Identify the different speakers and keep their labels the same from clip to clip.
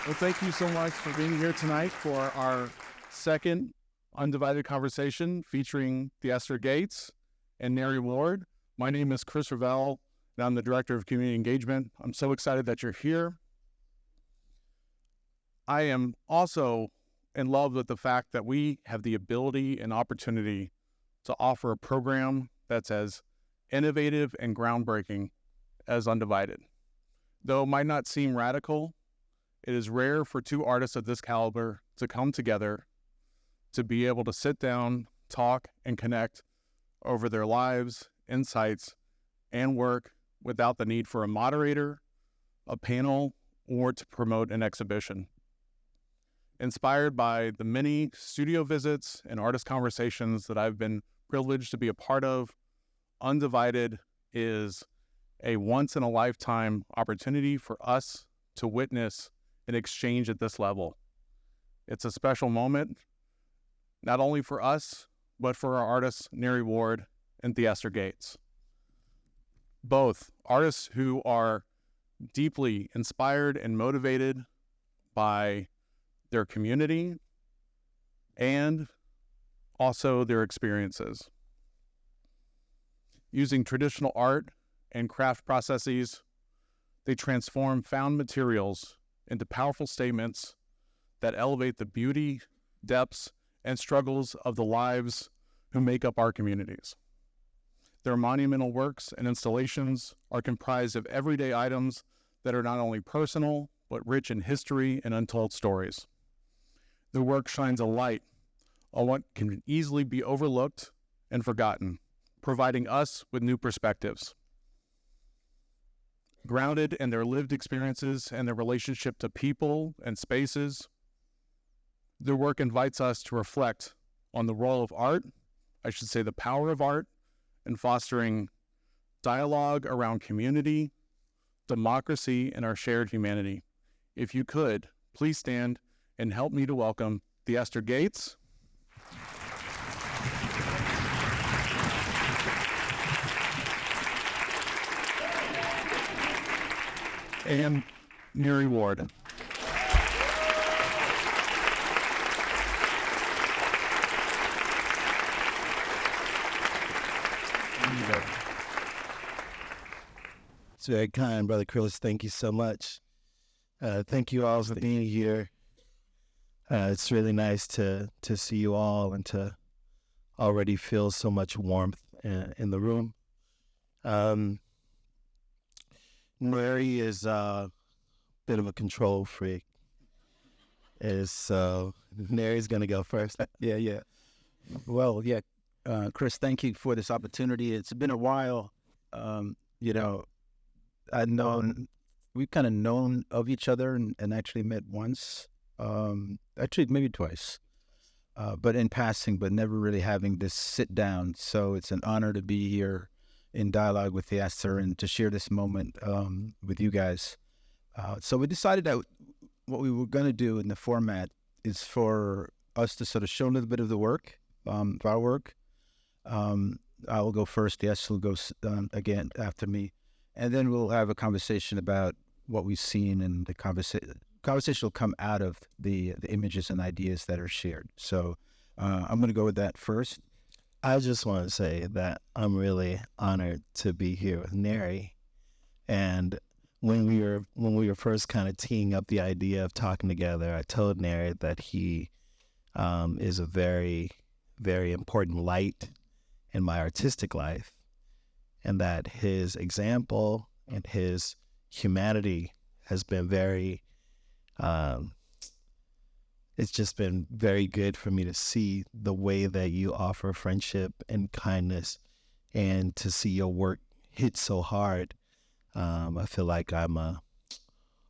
Speaker 1: Well, thank you so much for being here tonight for our second Undivided conversation featuring Theaster Gates and Nari Ward. My name is Chris Ravel, and I'm the Director of Community Engagement. I'm so excited that you're here. I am also in love with the fact that we have the ability and opportunity to offer a program that's as innovative and groundbreaking as Undivided. Though it might not seem radical, it is rare for two artists of this caliber to come together to be able to sit down, talk, and connect over their lives, insights, and work without the need for a moderator, a panel, or to promote an exhibition. Inspired by the many studio visits and artist conversations that I've been privileged to be a part of, Undivided is a once-in-a-lifetime opportunity for us to witness an exchange at this level. It's a special moment, not only for us, but for our artists, Nari Ward and Theaster Gates. Both artists who are deeply inspired and motivated by their community and also their experiences. Using traditional art and craft processes, they transform found materials into powerful statements that elevate the beauty, depths, and struggles of the lives who make up our communities. Their monumental works and installations are comprised of everyday items that are not only personal, but rich in history and untold stories. Their work shines a light on what can easily be overlooked and forgotten, providing us with new perspectives. Grounded in their lived experiences and their relationship to people and spaces, their work invites us to reflect on the role of art, I should say the power of art, in fostering dialogue around community, democracy, and our shared humanity. If you could, please stand and help me to welcome Theaster Gates and Nari Ward.
Speaker 2: It's very kind, Brother Chris. Thank you so much. Thank you all for being here. It's really nice to see you all and to already feel so much warmth in the room. Nari is a bit of a control freak. So Nari's going to go first.
Speaker 3: Yeah. Well, yeah, Chris, thank you for this opportunity. It's been a while. We've kind of known of each other and actually met once, actually maybe twice, but in passing, but never really having this sit down. So it's an honor to be here in dialogue with Theaster and to share this moment with you guys. So we decided that what we were going to do in the format is for us to sort of show a little bit of the work, our work. I will go first. Theaster will go again after me. And then we'll have a conversation about what we've seen, and the conversation will come out of the images and ideas that are shared. So I'm going to go with that first.
Speaker 2: I just want to say that I'm really honored to be here with Nari. And when we were first kind of teeing up the idea of talking together, I told Nari that he is a very, very important light in my artistic life, and that his example and his humanity has been very, it's just been very good for me to see the way that you offer friendship and kindness, and to see your work hit so hard. I feel like I'm a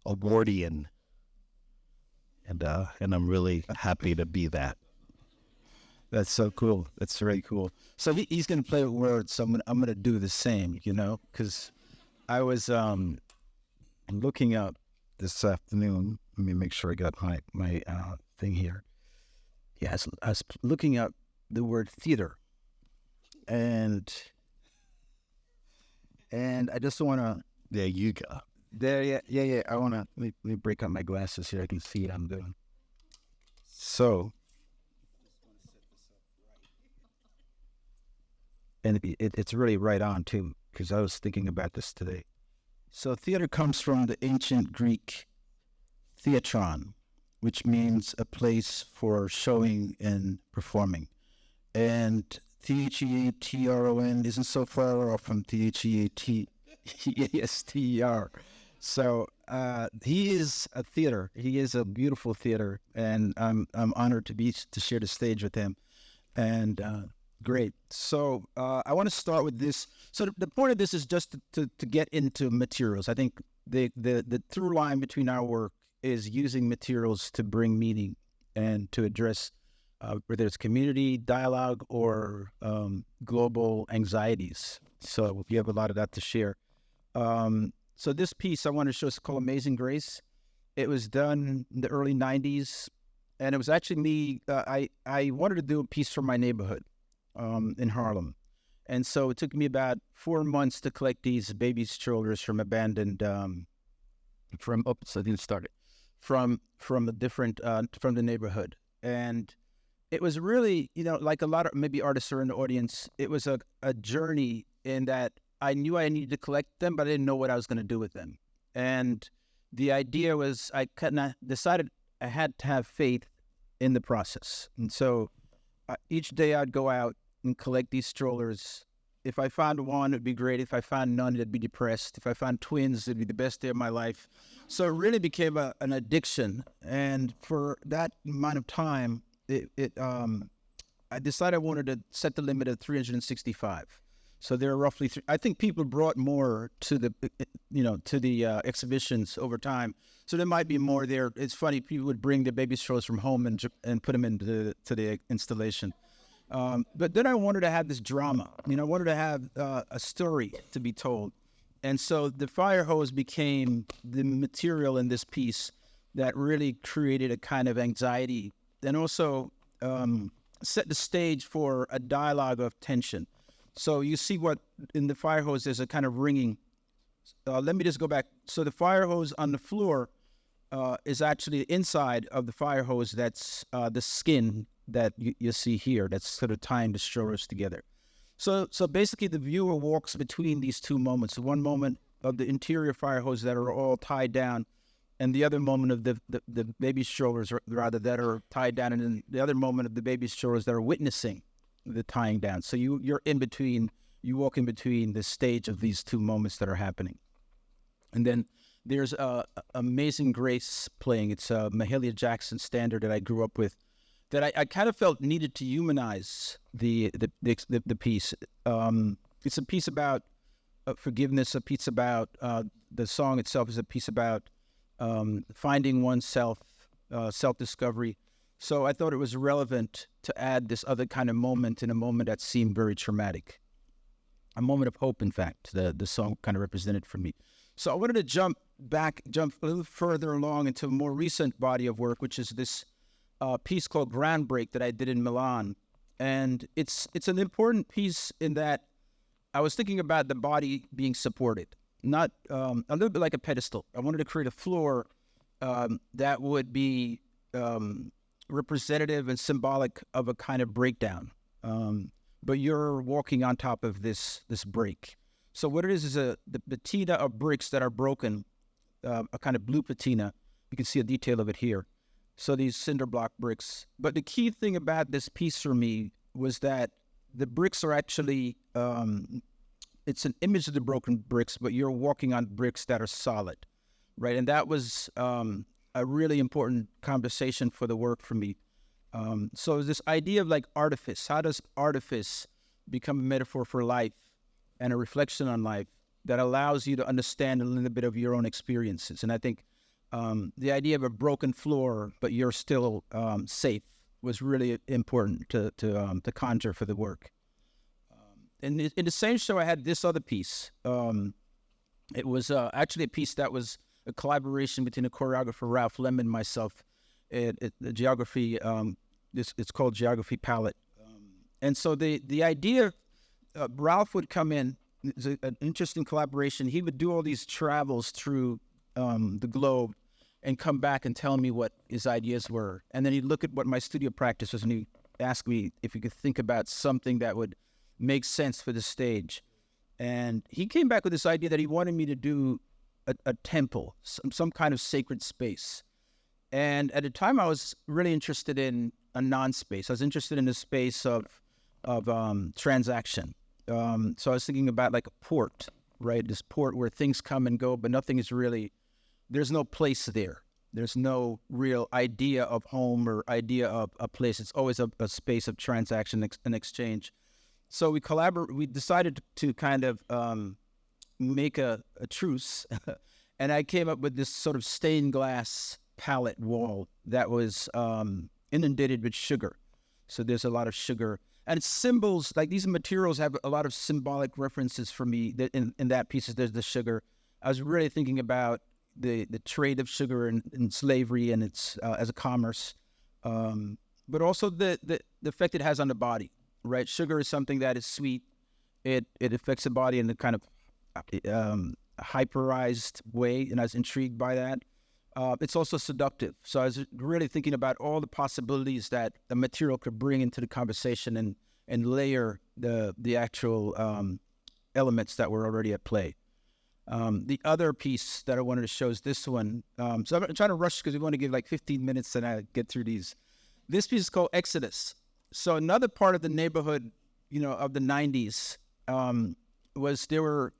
Speaker 2: Wardian, and I'm really happy to be that.
Speaker 3: That's so cool. That's very cool. So he's going to play with words, so I'm going to do the same, because I was looking up this afternoon. Let me make sure I got my thing here. Yes, I was looking up the word theater, and I just want to.
Speaker 2: There you go.
Speaker 3: There, yeah. I wanna let me break out my glasses here. I can see what I'm doing. So, and it's really right on too, because I was thinking about this today. So, theater comes from the ancient Greek theatron, which means a place for showing and performing. And theatron isn't so far off from theaster. So he is a theater. He is a beautiful theater, and I'm honored to share the stage with him. And great. So I want to start with this. So the point of this is just to get into materials. I think the through line between our work is using materials to bring meaning and to address whether it's community dialogue or global anxieties. So you have a lot of that to share. So this piece I want to show is called Amazing Grace. It was done in the early 90s, and it was actually me. I wanted to do a piece for my neighborhood in Harlem. And so it took me about 4 months to collect these baby strollers from abandoned, from a different, from the neighborhood. And it was really, like a lot of maybe artists are in the audience, it was a journey in that I knew I needed to collect them, but I didn't know what I was going to do with them. And the idea was I decided I had to have faith in the process. And so each day I'd go out and collect these strollers. If I found one, it'd be great. If I found none, I'd be depressed. If I found twins, it'd be the best day of my life. So it really became an addiction. And for that amount of time, I decided I wanted to set the limit at 365. So there are roughly I think people brought more to the exhibitions over time. So there might be more there. It's funny, people would bring their baby strollers from home and put them into the installation. But then I wanted to have this drama. I wanted to have a story to be told. And so the fire hose became the material in this piece that really created a kind of anxiety and also set the stage for a dialogue of tension. So you see what in the fire hose, there's a kind of ringing. Let me just go back. So the fire hose on the floor is actually inside of the fire hose. That's the skin that you see here. That's sort of tying the strollers together. So basically the viewer walks between these two moments. One moment of the interior fire hose that are all tied down, and the other moment of the baby strollers, rather, that are tied down, and then the other moment of the baby strollers that are witnessing the tying down. So you're in between, you walk in between the stage of these two moments that are happening. And then there's Amazing Grace playing. It's a Mahalia Jackson standard that I grew up with, that I kind of felt needed to humanize the piece. It's a piece about forgiveness, a piece about the song itself is a piece about finding oneself, self-discovery. So I thought it was relevant to add this other kind of moment, in a moment that seemed very traumatic. A moment of hope, in fact, the song kind of represented for me. So I wanted to jump a little further along into a more recent body of work, which is this piece called Ground Break that I did in Milan. And it's an important piece in that I was thinking about the body being supported, not a little bit like a pedestal. I wanted to create a floor that would be representative and symbolic of a kind of breakdown. But you're walking on top of this break. So what it is the patina of bricks that are broken, a kind of blue patina. You can see a detail of it here. So these cinder block bricks. But the key thing about this piece for me was that the bricks are actually, it's an image of the broken bricks, but you're walking on bricks that are solid, right? And that was a really important conversation for the work for me. So this idea of like artifice, how does artifice become a metaphor for life and a reflection on life that allows you to understand a little bit of your own experiences? And I think the idea of a broken floor, but you're still safe, was really important to conjure for the work. And in the same show, I had this other piece. It was actually a piece that was a collaboration between the choreographer Ralph Lemon and myself. The geography, it's called Geography Palette. And so the idea, Ralph would come in it's an interesting collaboration. He would do all these travels through the globe and come back and tell me what his ideas were. And then he'd look at what my studio practice was, and he'd ask me if he could think about something that would make sense for the stage. And he came back with this idea that he wanted me to do a temple, some kind of sacred space. And at the time, I was really interested in a non-space. I was interested in the space of transaction. So I was thinking about like a port, right? This port where things come and go, but nothing is really, there's no place there. There's no real idea of home or idea of a place. It's always a space of transaction and exchange. So we decided to kind of make a truce. And I came up with this sort of stained glass palette wall that was inundated with sugar. So there's a lot of sugar. And symbols, like these materials have a lot of symbolic references for me. In that piece, there's the sugar. I was really thinking about the trade of sugar and slavery and its as a commerce, but also the effect it has on the body, right? Sugar is something that is sweet. It affects the body in a kind of hyperized way, and I was intrigued by that. It's also seductive. So I was really thinking about all the possibilities that the material could bring into the conversation and layer the actual elements that were already at play. The other piece that I wanted to show is this one. So I'm trying to rush because we want to give like 15 minutes and I get through these. This piece is called Exodus. So another part of the neighborhood, of the 90s was there were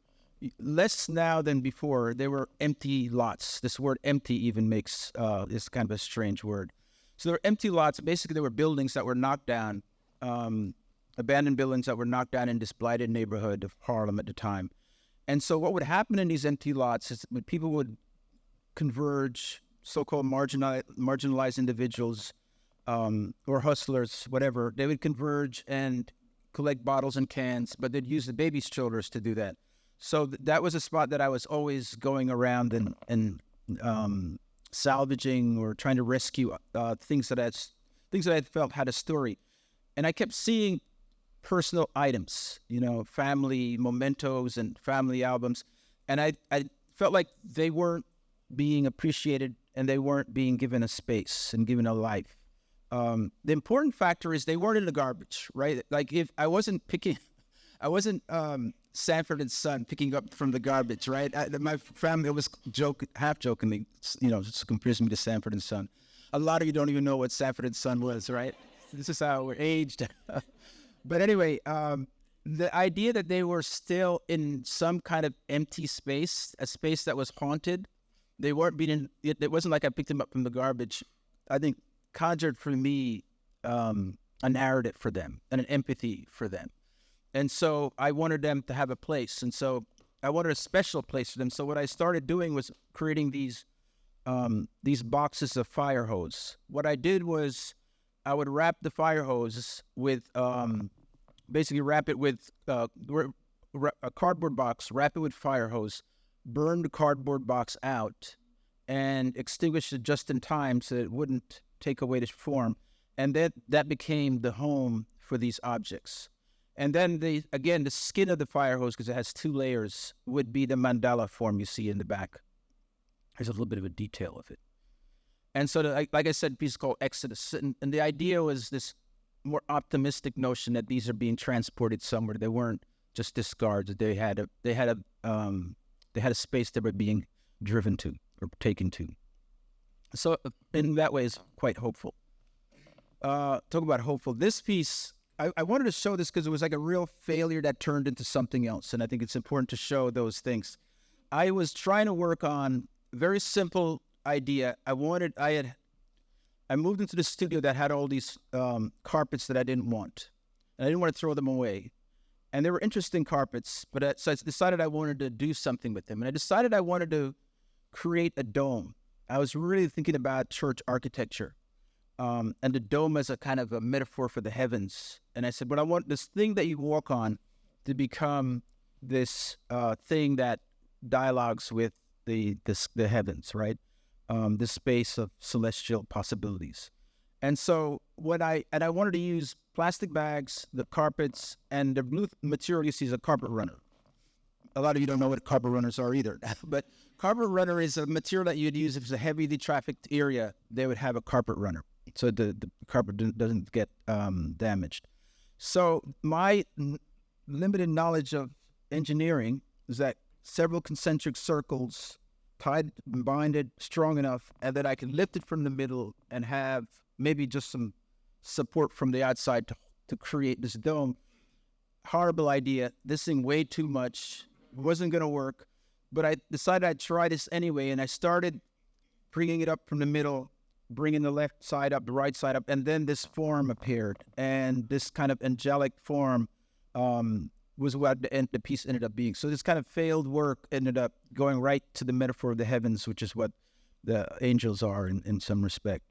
Speaker 3: less now than before. There were empty lots. This word empty even makes is kind of a strange word. So there were empty lots. Basically, there were buildings that were knocked down, abandoned buildings that were knocked down in this blighted neighborhood of Harlem at the time. And so what would happen in these empty lots is when people would converge, so-called marginalized individuals or hustlers, whatever, they would converge and collect bottles and cans, but they'd use the baby strollers to do that. So that was a spot that I was always going around and salvaging or trying to rescue things that I felt had a story. And I kept seeing personal items, family mementos and family albums. And I felt like they weren't being appreciated and they weren't being given a space and given a life. The important factor is they weren't in the garbage, right? Like if I wasn't Sanford and Son picking up from the garbage, right? My family was half jokingly, just compares me to Sanford and Son. A lot of you don't even know what Sanford and Son was, right? This is how we're aged. But anyway, the idea that they were still in some kind of empty space, a space that was haunted, they weren't being. It wasn't like I picked them up from the garbage. I think conjured for me a narrative for them and an empathy for them. And so I wanted them to have a place. And so I wanted a special place for them. So what I started doing was creating these boxes of fire hose. What I did was I would wrap the fire hose with, basically wrap it with a cardboard box, wrap it with fire hose, burn the cardboard box out, and extinguish it just in time so it wouldn't take away the form. And that became the home for these objects. And then the skin of the fire hose, because it has two layers, would be the mandala form you see in the back. There's a little bit of a detail of it. And so, like I said, a piece called Exodus. And the idea was this more optimistic notion that these are being transported somewhere. They weren't just discards. They had a space they were being driven to or taken to. So in that way, it's quite hopeful. Talk about hopeful. This piece, I wanted to show this because it was like a real failure that turned into something else. And I think it's important to show those things. I was trying to work on a very simple idea. I moved into the studio that had all these carpets that I didn't want. And I didn't want to throw them away. And they were interesting carpets, but so I decided I wanted to do something with them. And I decided I wanted to create a dome. I was really thinking about church architecture. And the dome as a kind of a metaphor for the heavens. And I said, but I want this thing that you walk on to become this thing that dialogues with the heavens, right? This space of celestial possibilities. And so I wanted to use plastic bags, the carpets, and the blue material you see is a carpet runner. a lot of you don't know what carpet runners are either. But carpet runner is a material that you'd use if it's a heavily trafficked area. They would have a carpet runner, so the carpet doesn't get damaged. So my limited knowledge of engineering is that several concentric circles tied, binded strong enough, and that I can lift it from the middle and have maybe just some support from the outside to create this dome. Horrible idea. This thing weighed too much. It wasn't going to work. But I decided I'd try this anyway, and I started bringing it up from the middle, bringing the left side up, the right side up, and then this form appeared. And this kind of angelic form was what the piece ended up being. So this kind of failed work ended up going right to the metaphor of the heavens, which is what the angels are in some respect.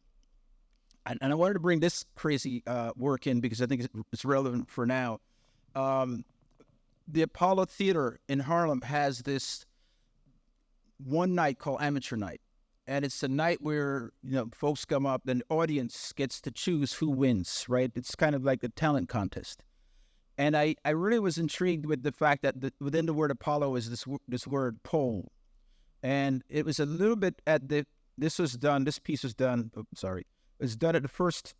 Speaker 3: And I wanted to bring this crazy work in because I think it's relevant for now. The Apollo Theater in Harlem has this one night called Amateur Night. And it's a night where, folks come up and the audience gets to choose who wins, right? It's kind of like a talent contest. And I really was intrigued with the fact that within the word Apollo is this word pole. And it was a little bit this piece was done at the first,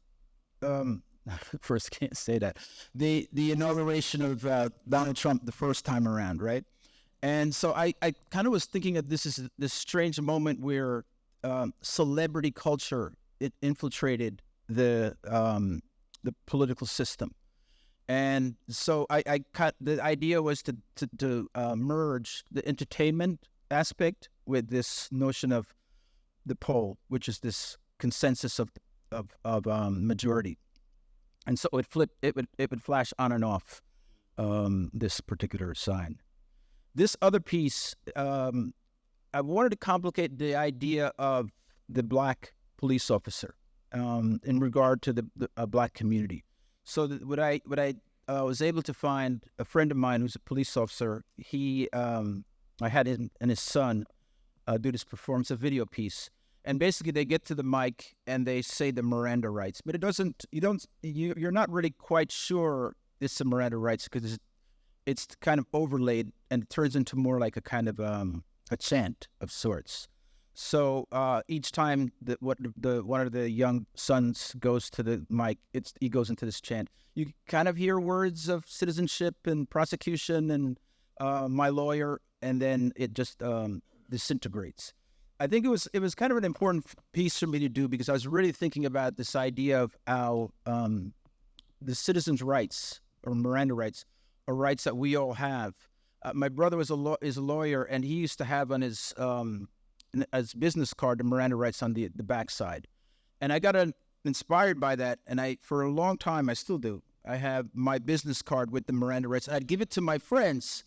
Speaker 3: can't say that, the inauguration of Donald Trump the first time around, right? And so I kind of was thinking that this is this strange moment where celebrity culture, it infiltrated the political system. And so the idea was to merge the entertainment aspect with this notion of the pole, which is this consensus of majority. And so it would flash on and off this particular sign. This other piece, I wanted to complicate the idea of the black police officer in regard to the black community. So what I was able to find, a friend of mine who's a police officer, I had him and his son do this performance, a video piece. And basically they get to the mic and they say the Miranda rights, but you're not really quite sure it's the Miranda rights because it's kind of overlaid and it turns into more like a kind of a chant of sorts. So each time one of the young sons goes to the mic, he goes into this chant. You kind of hear words of citizenship and prosecution and my lawyer, and then it just disintegrates. I think it was kind of an important piece for me to do because I was really thinking about this idea of how the citizens' rights or Miranda rights are rights that we all have. My brother is a lawyer, and he used to have on his business card the Miranda rights on the backside. And I got inspired by that, and for a long time, I still do. I have my business card with the Miranda rights. I'd give it to my friends,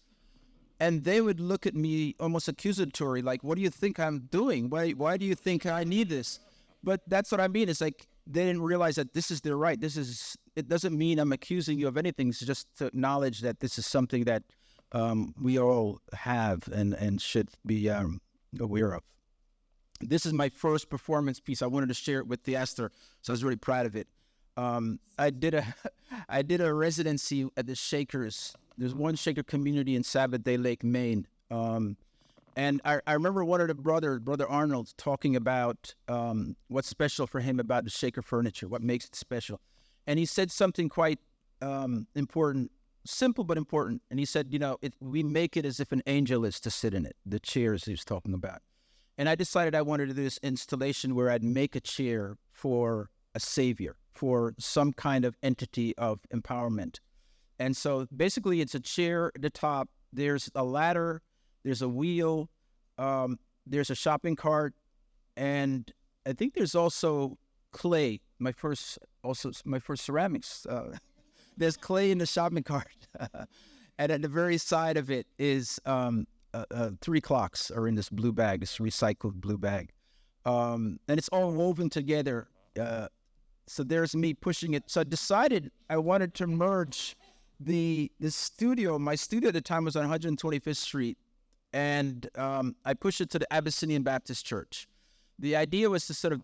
Speaker 3: and they would look at me almost accusatory, like, what do you think I'm doing? Why do you think I need this? But that's what I mean. It's like they didn't realize that this is their right. It doesn't mean I'm accusing you of anything. It's just to acknowledge that this is something that we all have and should be aware of. This is my first performance piece. I wanted to share it with Theaster, so I was really proud of it. I did a residency at the Shakers. There's one Shaker community in Sabbath Day Lake, Maine. And I remember one of the Brother Arnold, talking about what's special for him about the Shaker furniture, what makes it special. And he said something quite important, simple but important. And he said, we make it as if an angel is to sit in it, the chairs he was talking about. And I decided I wanted to do this installation where I'd make a chair for a savior, for some kind of entity of empowerment. And so basically it's a chair at the top. There's a ladder, there's a wheel, there's a shopping cart, and I think there's also clay. My first ceramics. There's clay in the shopping cart. And at the very side of it is 3 clocks are in this blue bag, this recycled blue bag. And it's all woven together. So there's me pushing it. So I decided I wanted to merge the studio. My studio at the time was on 125th Street. And I pushed it to the Abyssinian Baptist Church. The idea was to sort of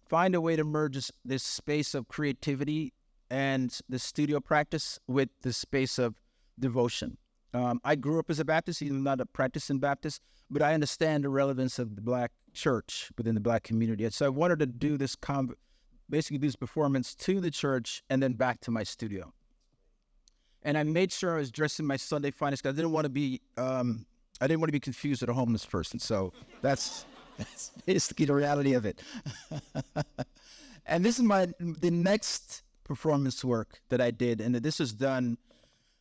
Speaker 3: find a way to merge this space of creativity and the studio practice with the space of devotion. I grew up as a Baptist, even not a practicing Baptist, but I understand the relevance of the Black church within the Black community. And so I wanted to do this, basically this performance to the church and then back to my studio. And I made sure I was dressed in my Sunday finest because I didn't want to be confused with a homeless person. So that's basically the reality of it. And this is the next performance work that I did, and this was done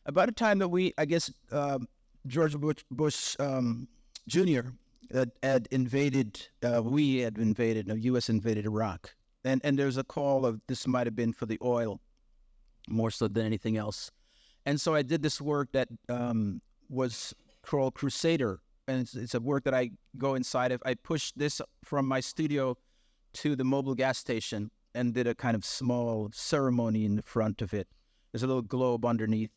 Speaker 3: about the time that George Bush Jr. had invaded. The U.S. invaded Iraq, and there's a call of this might have been for the oil, more so than anything else. And so I did this work that was called Crusader, and it's a work that I go inside of. I pushed this from my studio to the mobile gas station and did a kind of small ceremony in the front of it. There's a little globe underneath,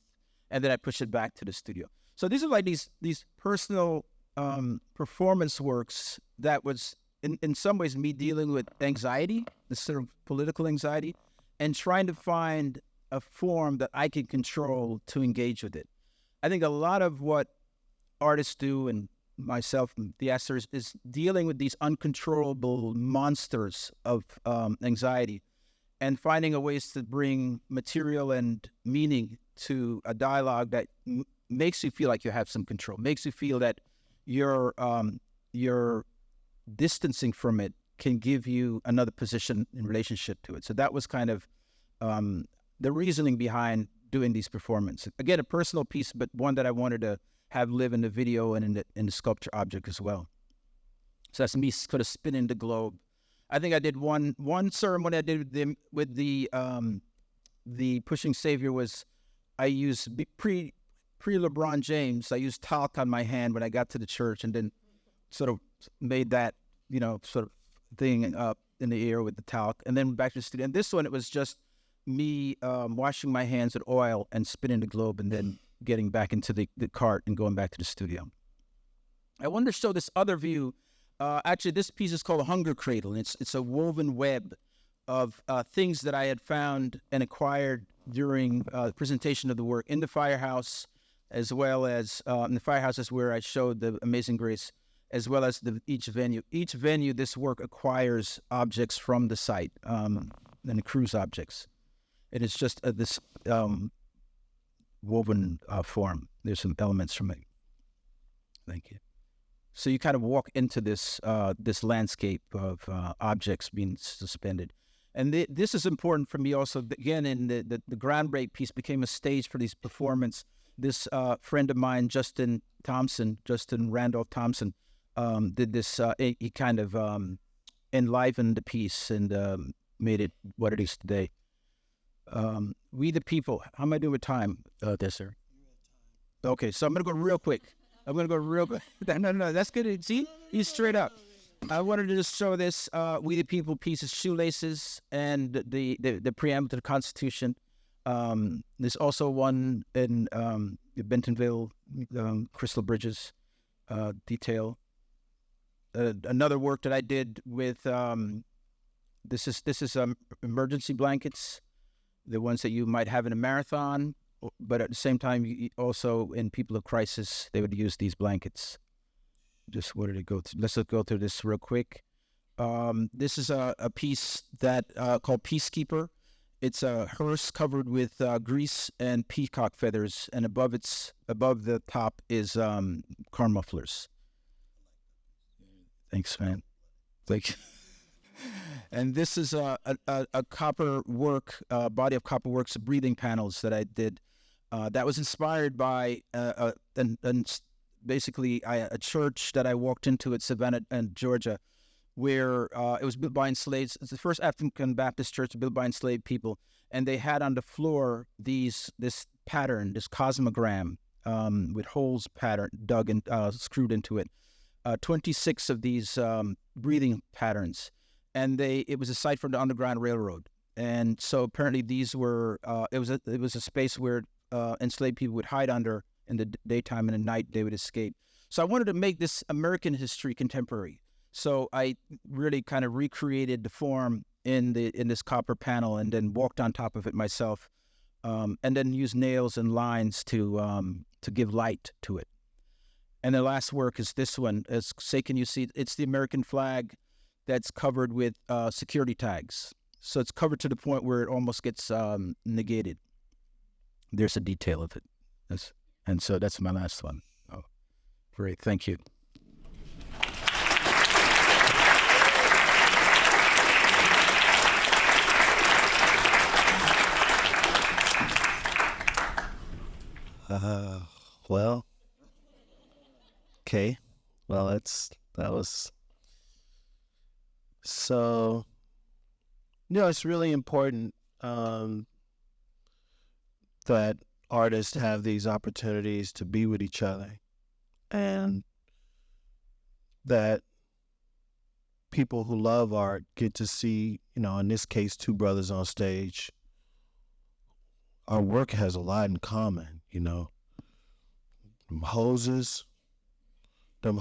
Speaker 3: and then I pushed it back to the studio. So these are like these personal performance works that was in some ways me dealing with anxiety, this sort of political anxiety, and trying to find a form that I can control to engage with it. I think a lot of what artists do, and myself and Theaster, is dealing with these uncontrollable monsters of anxiety and finding a ways to bring material and meaning to a dialogue that makes you feel like you have some control, makes you feel that your distancing from it can give you another position in relationship to it. So that was kind of the reasoning behind doing these performances. Again, a personal piece, but one that I wanted to have live in the video and in the sculpture object as well. So that's me sort of spinning the globe. I think I did one ceremony I did with the Pushing Savior was I used pre LeBron James. I used talc on my hand when I got to the church, and then sort of made that sort of thing up in the air with the talc, and then back to the studio. And this one, it was just me washing my hands with oil and spinning the globe, and then getting back into the cart and going back to the studio. I wanted to show this other view. Actually, this piece is called a Hunger Cradle, and it's a woven web of things that I had found and acquired during the presentation of the work in the firehouse, as well as in the firehouse is where I showed the Amazing Grace, as well as each venue. Each venue, this work acquires objects from the site, and accrues objects. It is just this woven form. There's some elements from it. Thank you. So you kind of walk into this landscape of objects being suspended. And this is important for me also. Again, in the groundbreak piece became a stage for these performance. This friend of mine, Justin Randolph Thompson, did this. He kind of enlivened the piece and made it what it is today. We the People. How am I doing with time, Theaster? Okay, so I'm going to go real quick. No, that's good. See, he's straight up. I wanted to just show this We the People piece of shoelaces and the preamble to the Constitution. There's also one in Bentonville, Crystal Bridges detail. Another work that I did with this is emergency blankets, the ones that you might have in a marathon, but at the same time, also in people of crisis, they would use these blankets. Just what did it go to? Let's go through this real quick. This is a piece that called Peacekeeper. It's a hearse covered with grease and peacock feathers, and above the top is car mufflers. Thanks, man. Like, and this is a copper work, body of copper works, breathing panels that I did. That was inspired by basically a church that I walked into at Savannah and Georgia, where it was built by enslaved. It's the first African Baptist church built by enslaved people, and they had on the floor this pattern, this cosmogram with holes dug and screwed into it. 26 of these breathing patterns, and it was a site for the Underground Railroad. And so apparently these were it was a space where enslaved people would hide under in the daytime, and at night they would escape. So I wanted to make this American history contemporary. So I really kind of recreated the form in this copper panel, and then walked on top of it myself, and then used nails and lines to to give light to it. And the last work is this one. Can you see? It's the American flag that's covered with security tags. So it's covered to the point where it almost gets negated. There's a detail of it. And so that's my last one. Oh, great. Thank you.
Speaker 2: Well, okay. Well, that was so. It's really important that artists have these opportunities to be with each other, and that people who love art get to see, in this case, two brothers on stage. Our work has a lot in common, Them hoses, them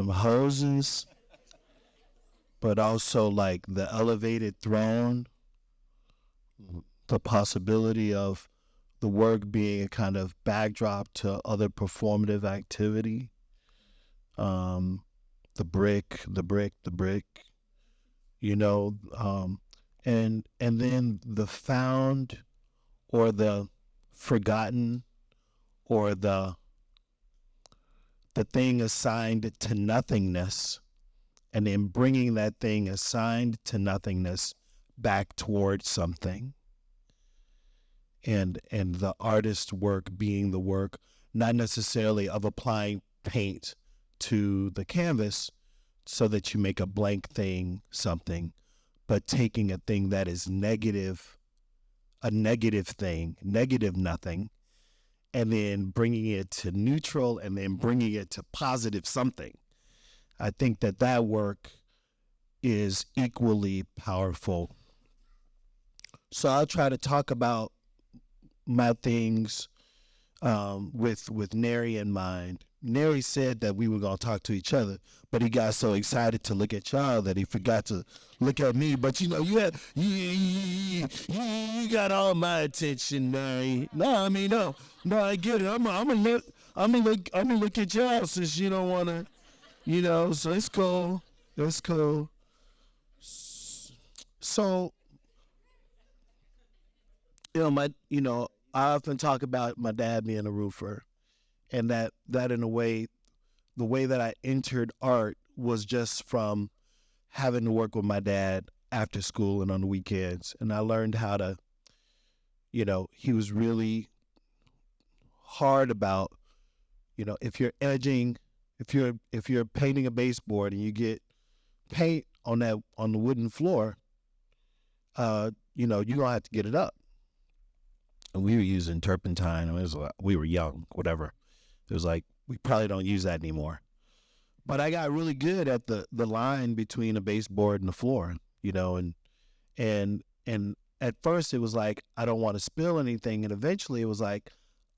Speaker 2: hoses, but also like the elevated throne, the possibility of the work being a kind of backdrop to other performative activity, the brick, and then the found or the forgotten or the thing assigned to nothingness, and then bringing that thing assigned to nothingness back towards something. And the artist's work being the work, not necessarily of applying paint to the canvas so that you make a blank thing something, but taking a thing that is negative, a negative thing, negative nothing, and then bringing it to neutral and then bringing it to positive something. I think that work is equally powerful. So I'll try to talk about my things with Nari in mind. Nari said that we were going to talk to each other, but he got so excited to look at y'all that he forgot to look at me. But you got all my attention, Nari. No, I get it. I'm gonna look at y'all since you don't want to. So it's cool. It's cool. So, I often talk about my dad being a roofer, and that in a way, the way that I entered art was just from having to work with my dad after school and on the weekends. And I learned how to, he was really hard about, if you're edging, if you're painting a baseboard and you get paint on the wooden floor, you're gonna have to get it up. And we were using turpentine. We were young, whatever. It was like, we probably don't use that anymore. But I got really good at the line between a baseboard and the floor, and at first it was like, I don't want to spill anything. And eventually it was like,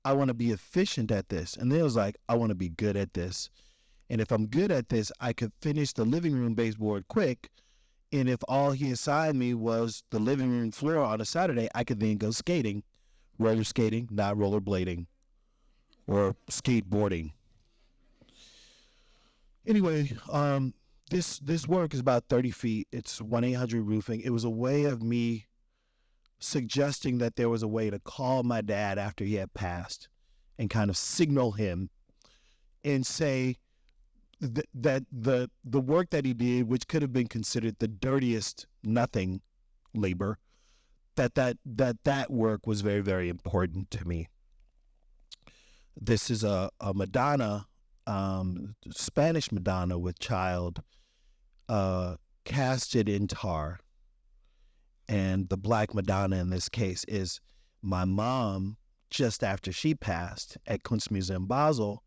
Speaker 2: I want to be efficient at this. And then it was like, I want to be good at this. And if I'm good at this, I could finish the living room baseboard quick. And if all he assigned me was the living room floor on a Saturday, I could then go skating, roller skating, not rollerblading or skateboarding. Anyway, this work is about 30 feet. It's 1-800 roofing. It was a way of me suggesting that there was a way to call my dad after he had passed and kind of signal him and say that the work that he did, which could have been considered the dirtiest nothing labor, that work was very, very important to me. This is a Madonna, Spanish Madonna with child, casted in tar. And the Black Madonna in this case is my mom, just after she passed at Kunstmuseum Basel,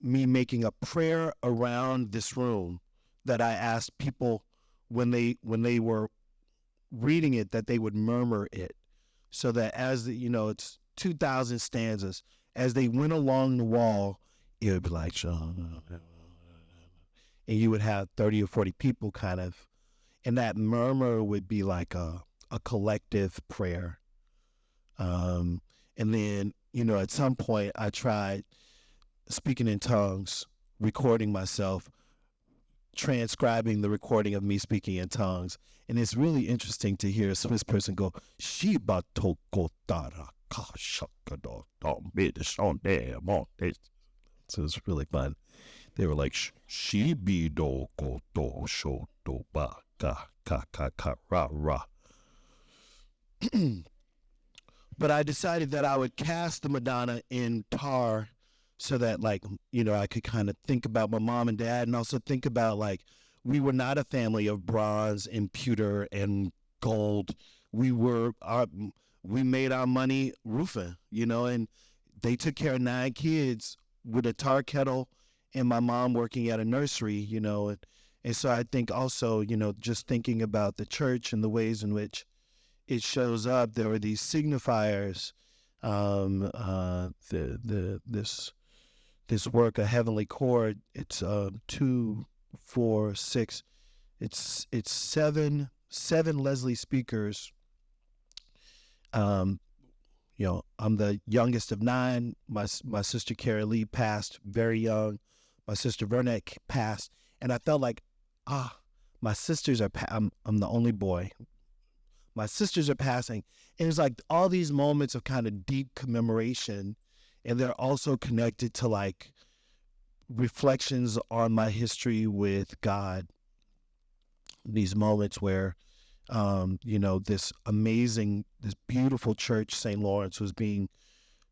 Speaker 2: me making a prayer around this room that I asked people when they were reading it, that they would murmur it, so that as it's 2,000 stanzas, as they went along the wall, it would be like, and you would have 30 or 40 people kind of, and that murmur would be like a collective prayer And then, you know, at some point I tried speaking in tongues, recording myself, transcribing the recording of me speaking in tongues. And it's really interesting to hear a Swiss person go, Shiba toko tara kashakado monte. So it's really fun. They were like, Shibi do koto shoto ba ka ka ka ka ra ra. But I decided that I would cast the Madonna in tar so that, like, you know, I could kind of think about my mom and dad, and also think about, like, we were not a family of bronze and pewter and gold. We made our money roofing, you know, and they took care of 9 kids with a tar kettle and my mom working at a nursery, you know. And so I think also, you know, just thinking about the church and the ways in which it shows up, there were these signifiers, this work, A Heavenly Chord. It's 2, 4, 6. It's 7 Leslie speakers. You know, I'm the youngest of 9. My sister Carrie Lee passed very young. My sister Vernette passed, and I felt like, my sisters are. I'm the only boy. My sisters are passing, and it's like all these moments of kind of deep commemoration, and they're also connected to like reflections on my history with God. These moments where, you know, this beautiful church, St. Lawrence, was being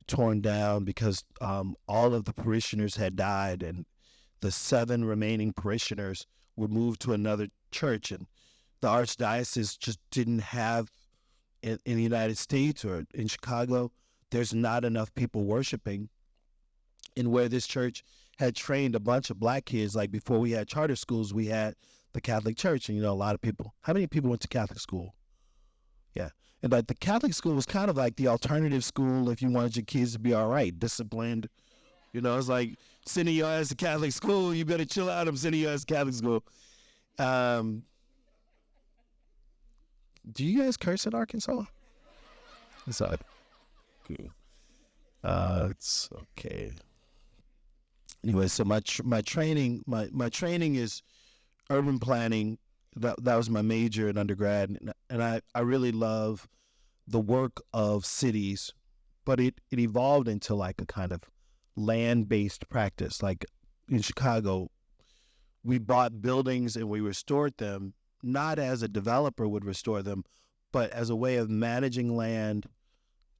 Speaker 2: torn down because all of the parishioners had died, and the 7 remaining parishioners were moved to another church, and the archdiocese just didn't have, in the United States or in Chicago, there's not enough people worshiping. And where this church had trained a bunch of black kids, like before we had charter schools, we had the Catholic Church. And, you know, a lot of people, how many people went to Catholic school? Yeah. And like the Catholic school was kind of like the alternative school if you wanted your kids to be all right, disciplined. You know, it's like sending your ass to Catholic school, you better chill out, I'm sending your ass to Catholic school. Do you guys curse in Arkansas? It's odd. Cool. It's okay. Anyway, so my training is urban planning. That was my major in undergrad, and I really love the work of cities, but it evolved into like a kind of land-based practice. Like in Chicago, we bought buildings and we restored them, not as a developer would restore them, but as a way of managing land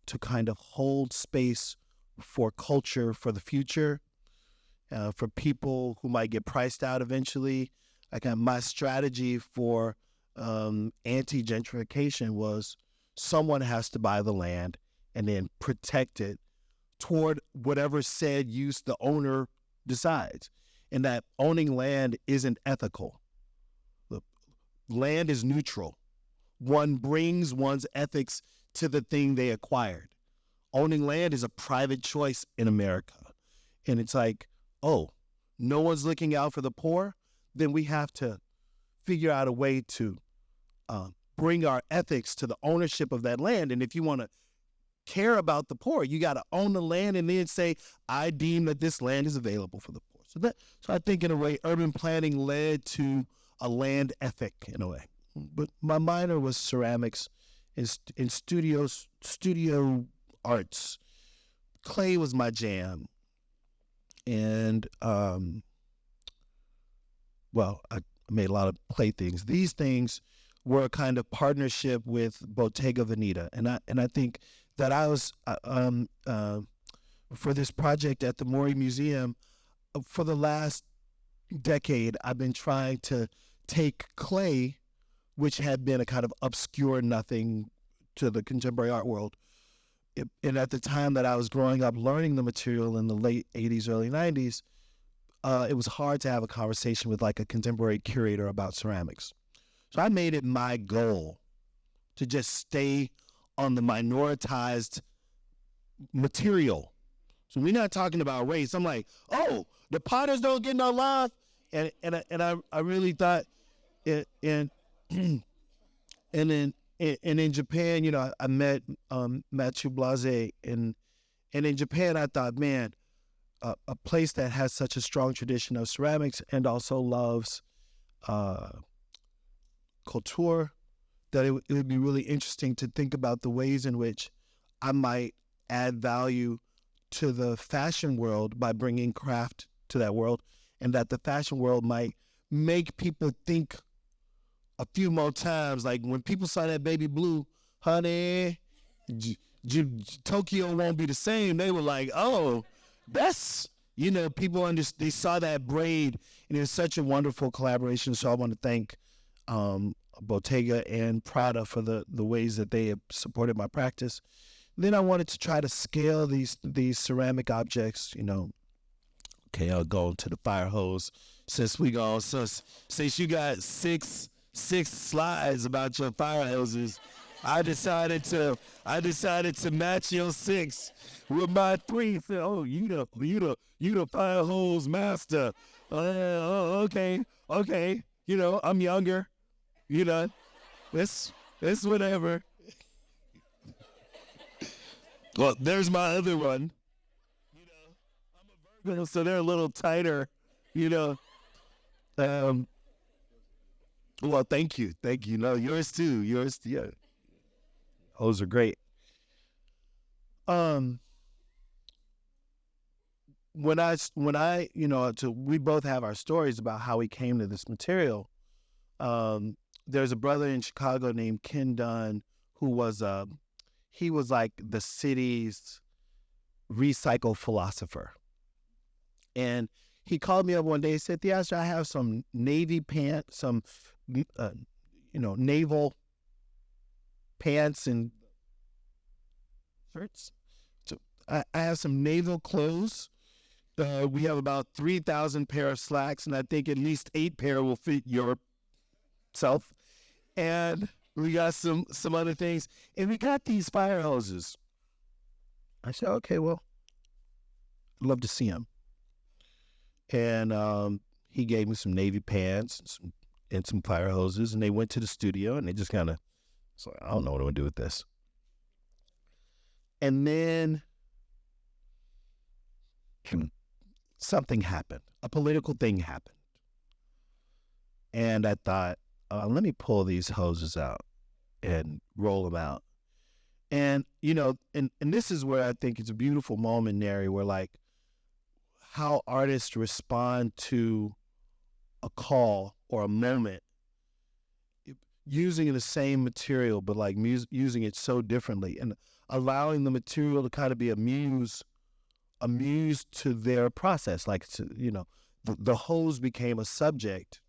Speaker 2: to kind of hold space for culture for the future, for people who might get priced out eventually. Like my strategy for anti-gentrification was someone has to buy the land and then protect it toward whatever said use the owner decides. And that owning land isn't ethical. The land is neutral. One brings one's ethics to the thing they acquired. Owning land is a private choice in America. And it's like, oh, no one's looking out for the poor? Then we have to figure out a way to bring our ethics to the ownership of that land. And if you want to care about the poor, you got to own the land and then say, I deem that this land is available for the poor. So I think in a way, urban planning led to a land ethic in a way. But my minor was ceramics and studio arts. Clay was my jam. And, well, I made a lot of playthings. These things were a kind of partnership with Bottega Veneta. And I think that I was, for this project at the Maury Museum, for the last decade, I've been trying to take clay, which had been a kind of obscure nothing to the contemporary art world. And at the time that I was growing up learning the material in the late 80s, early 90s, it was hard to have a conversation with like a contemporary curator about ceramics. So I made it my goal to just stay on the minoritized material. So we're not talking about race. I'm like, oh, the potters don't get no love. And I really thought it, and then and in Japan, you know, I met Mathieu Blase, and in Japan, I thought, man, a place that has such a strong tradition of ceramics and also loves couture, that it would be really interesting to think about the ways in which I might add value to the fashion world by bringing craft to that world, and that the fashion world might make people think a few more times. Like when people saw that baby blue, honey, Tokyo won't be the same. They were like, oh, that's, you know, people they saw that braid, and it's such a wonderful collaboration. So I want to thank Bottega and Prada for the ways that they have supported my practice. Then I wanted to try to scale these ceramic objects, you know. Okay, I'll go to the fire hose. Since you got six slides about your fire hoses, I decided to match your 6 with my 3. Said, oh, you the fire hose master. Okay. You know, I'm younger. You know, it's whatever. Well, there's my other one. You know, I'm a Virgo, so they're a little tighter. You know. Well, thank you. No, yours too. Yeah. Those are great. When I, you know, we both have our stories about how we came to this material. There's a brother in Chicago named Ken Dunn who was he was like the city's recycle philosopher. And he called me up one day and said, Theaster, I have some Navy pants, some, naval pants and shirts. So I have some naval clothes. We have about 3,000 pair of slacks, and I think at least 8 pair will fit yourself. And we got some other things, and we got these fire hoses. I said, okay, well, I'd love to see them. And he gave me some Navy pants and some fire hoses, and they went to the studio, and they just kind of, so I don't know what I'm going to do with this. And then something happened. A political thing happened. And I thought, let me pull these hoses out and roll them out. And, you know, and this is where I think it's a beautiful moment, Nari, where like how artists respond to a call or a moment using the same material, but like using it so differently and allowing the material to kind of be amused to their process. Like, you know, the hose became a subject.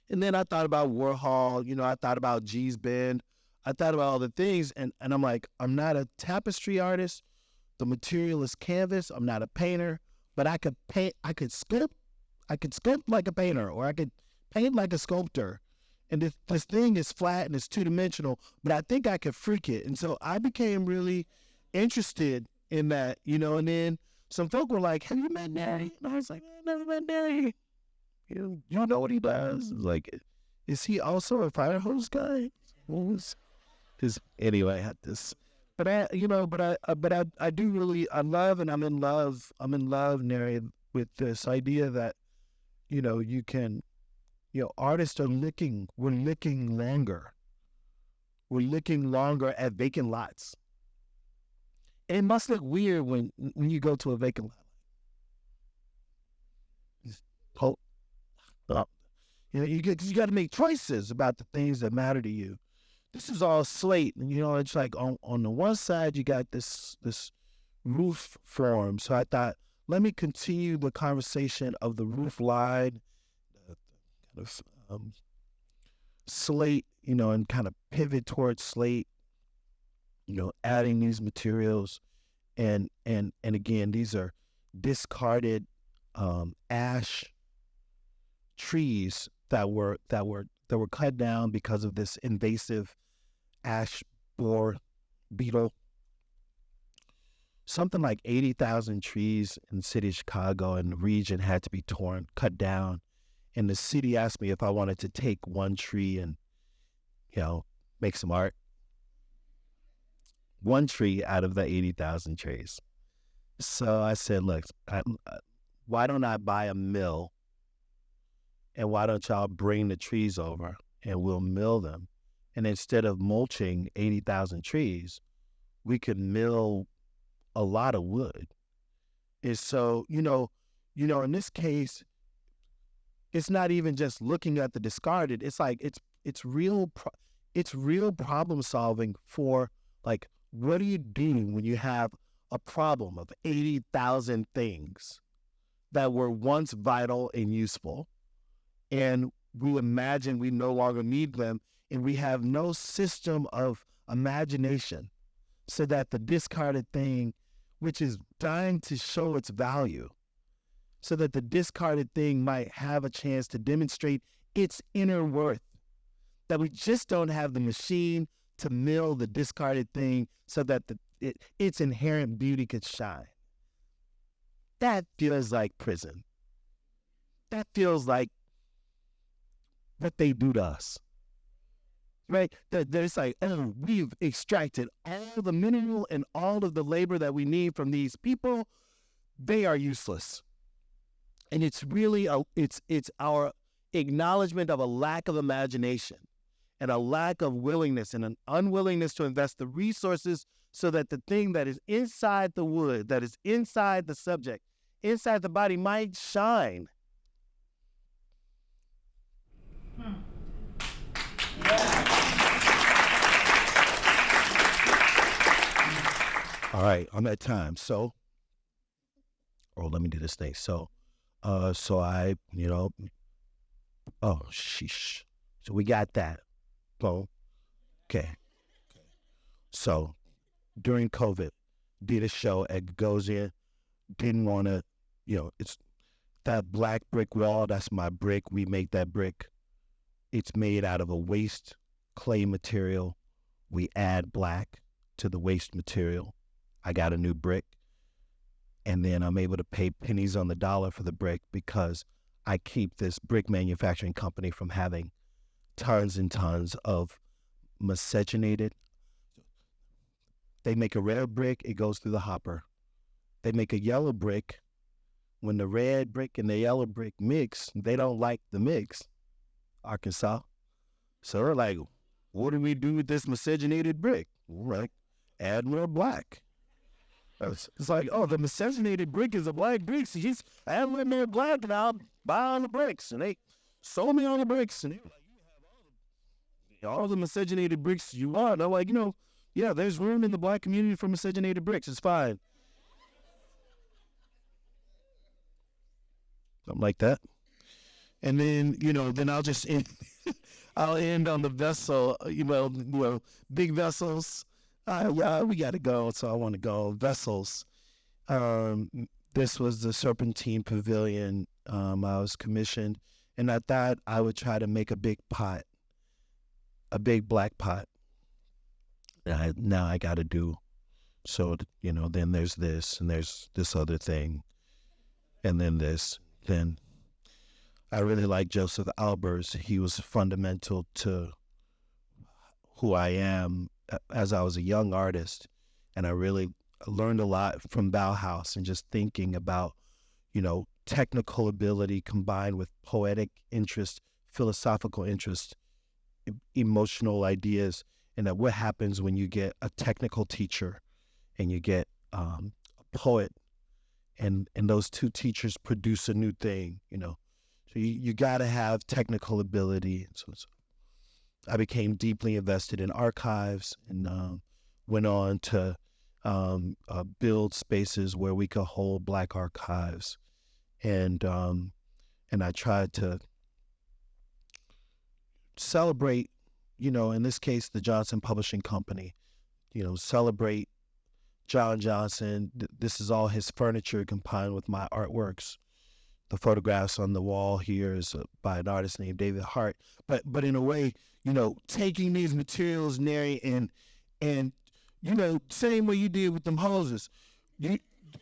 Speaker 2: And then I thought about Warhol, you know, I thought about G's Bend, I thought about all the things, and I'm like, I'm not a tapestry artist. The material is canvas. I'm not a painter, but I could paint, I could sculpt like a painter, or I could paint like a sculptor. And this thing is flat and it's 2-dimensional, but I think I could freak it. And so I became really interested in that, you know, and then some folk were like, have you met Nari? And I was like, I never met Nari. You know what he does? Like, is he also a fire hose guy? Anyway, I had this, but I do really, I'm in love, Nari, with this idea that, you know, you can, you know, artists are we're licking longer at vacant lots. And it must look weird when you go to a vacant lot. You know, you got to make choices about the things that matter to you. This is all slate, and you know, it's like on the one side you got this roof form. So I thought, let me continue the conversation of the roof line, kind of slate, you know, and kind of pivot towards slate. You know, adding these materials, and again, these are discarded ash trees that were cut down because of this invasive ash borer beetle. Something like 80,000 trees in the city of Chicago and the region had to be cut down. And the city asked me if I wanted to take one tree and, you know, make some art. One tree out of the 80,000 trees. So I said, look, why don't I buy a mill, and why don't y'all bring the trees over and we'll mill them? And instead of mulching 80,000 trees, we could mill a lot of wood. And so, in this case, it's not even just looking at the discarded. It's like it's real problem solving for, like, what do you do when you have a problem of 80,000 things that were once vital and useful, and we imagine we no longer need them, and we have no system of imagination so that the discarded thing, which is dying to show its value, so that the discarded thing might have a chance to demonstrate its inner worth, that we just don't have the machine to mill the discarded thing so that its inherent beauty could shine. That feels like prison. That feels like what they do to us, right? There's like, oh, we've extracted all the mineral and all of the labor that we need from these people. They are useless. And it's really, it's our acknowledgement of a lack of imagination and a lack of willingness and an unwillingness to invest the resources so that the thing that is inside the wood, that is inside the subject, inside the body might shine. All right, I'm at time. So, let me do this thing. So I, sheesh. So we got that. Boom. Okay. So during COVID, did a show at Gagosian, didn't want to, it's that black brick wall, that's my brick. We make that brick. It's made out of a waste clay material. We add black to the waste material. I got a new brick. And then I'm able to pay pennies on the dollar for the brick because I keep this brick manufacturing company from having tons and tons of miscegenated. They make a red brick, it goes through the hopper. They make a yellow brick. When the red brick and the yellow brick mix, they don't like the mix, Arkansas. So they're like, what do we do with this miscegenated brick? We're like, add more black. It's like, oh, the miscegenated brick is a black brick. So he's add a little more black and I'll buy all the bricks. And they sold me all the bricks. And they were like, you have all the miscegenated bricks you want. I'm like, yeah, there's room in the black community for miscegenated bricks. It's fine. Something like that. And then, then I'll just end, I'll end on the vessel, big vessels. We got to go, so I want to go. Vessels. This was the Serpentine Pavilion. I was commissioned, and I thought I would try to make a big pot, a big black pot. Now I got to do. So, then there's this, and there's this other thing, and then this. Then I really like Joseph Albers. He was fundamental to who I am as I was a young artist, and I really learned a lot from Bauhaus and just thinking about, technical ability combined with poetic interest, philosophical interest, emotional ideas, and that what happens when you get a technical teacher and you get a poet, and those two teachers produce a new thing, So you got to have technical ability. So I became deeply invested in archives and went on to build spaces where we could hold Black archives, and I tried to celebrate, in this case, the Johnson Publishing Company, celebrate John Johnson. This is all his furniture combined with my artworks. The photographs on the wall here is by an artist named David Hart, but in a way, taking these materials, Nari, and same way you did with them hoses,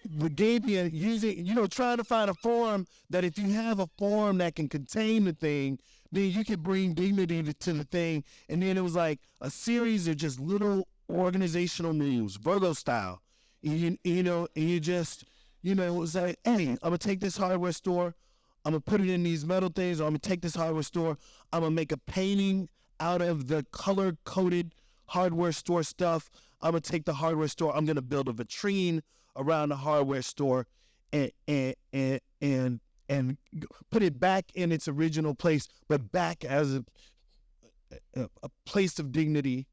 Speaker 2: the Gabian using, trying to find a form that if you have a form that can contain the thing, then you can bring dignity to the thing. And then it was like a series of just little organizational moves, Virgo style. And you just, it was like, hey, I'm going to take this hardware store, I'm going to put it in these metal things, or I'm going to take this hardware store, I'm going to make a painting out of the color-coded hardware store stuff. I'm going to take the hardware store, I'm going to build a vitrine around the hardware store and put it back in its original place, but back as a place of dignity,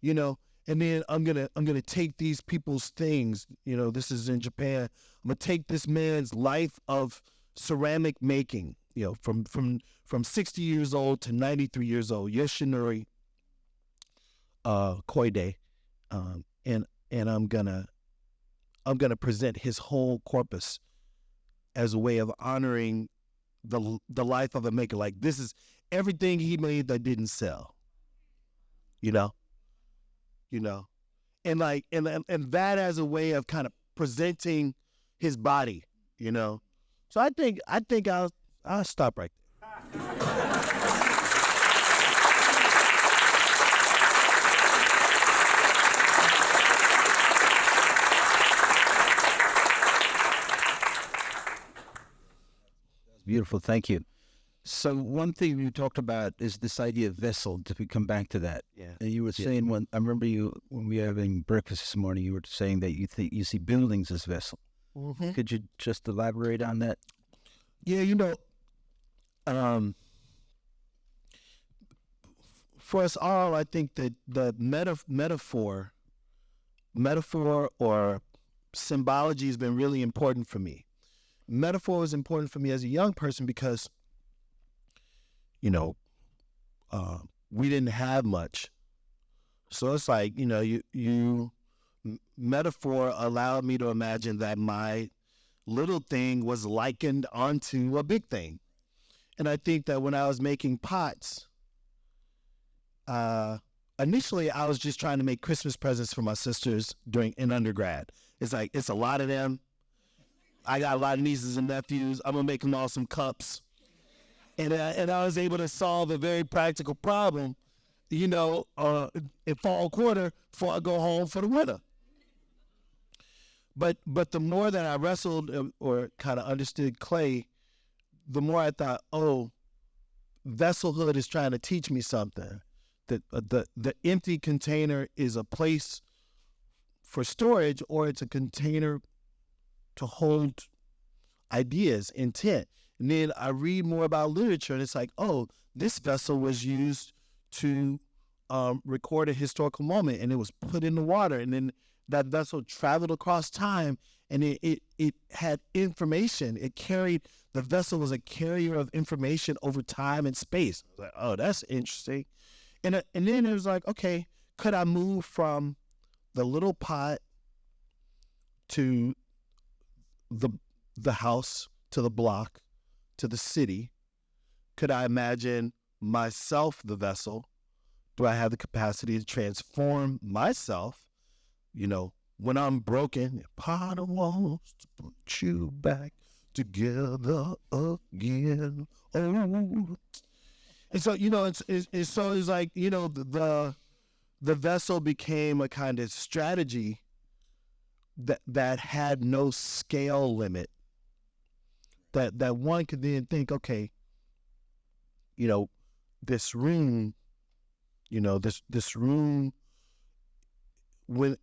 Speaker 2: and then I'm gonna take these people's things, this is in Japan. I'm gonna take this man's life of ceramic making, from 60 years old to 93 years old, Yoshinori Koide, and I'm gonna present his whole corpus as a way of honoring the life of a maker. Like, this is everything he made that didn't sell, and like and that as a way of kind of presenting his body, So I think I'll stop right there.
Speaker 3: Beautiful, thank you. So one thing you talked about is this idea of vessel. If we come back to that,
Speaker 2: Yeah.
Speaker 3: and you were saying when we were having breakfast this morning, you were saying that you think you see buildings as vessel.
Speaker 2: Mm-hmm.
Speaker 3: Could you just elaborate on that?
Speaker 2: Yeah, for us all, I think that the metaphor or symbology has been really important for me. Metaphor is important for me as a young person because, we didn't have much. So it's like, metaphor allowed me to imagine that my little thing was likened onto a big thing. And I think that when I was making pots, initially I was just trying to make Christmas presents for my sisters in undergrad. It's like, it's a lot of them. I got a lot of nieces and nephews. I'm going to make them all some cups. And I was able to solve a very practical problem, in fall quarter before I go home for the winter. But the more that I wrestled or kind of understood clay, the more I thought, vesselhood is trying to teach me something. That the empty container is a place for storage, or it's a container to hold ideas, intent. And then I read more about literature, and it's like, this vessel was used to record a historical moment, and it was put in the water, and then that vessel traveled across time, and it had information. The vessel was a carrier of information over time and space. I was like, that's interesting. And then it was like, okay, could I move from the little pot to the house, to the block, to the city? Could I imagine myself the vessel? Do I have the capacity to transform myself? When I'm broken, part of wants to put you back together again. Oh. And so, it's like, the vessel became a kind of strategy that had no scale limit. That one could then think, okay, this room, this room, when,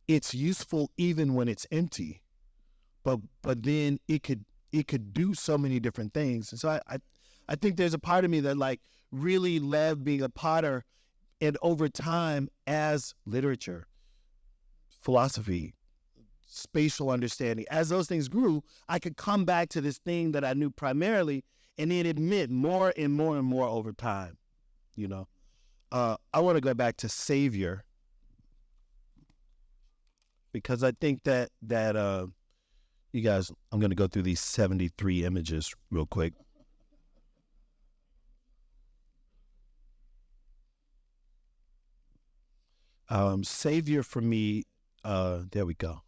Speaker 2: it's useful even when it's empty, but then it could do so many different things. And so I think there's a part of me that like really loved being a potter, and over time, as literature, philosophy, spatial understanding, as those things grew, I could come back to this thing that I knew primarily, and then admit more and more and more over time. I want to go back to Savior, because I think that you guys, I'm going to go through these 73 images real quick. Savior for me, there we go.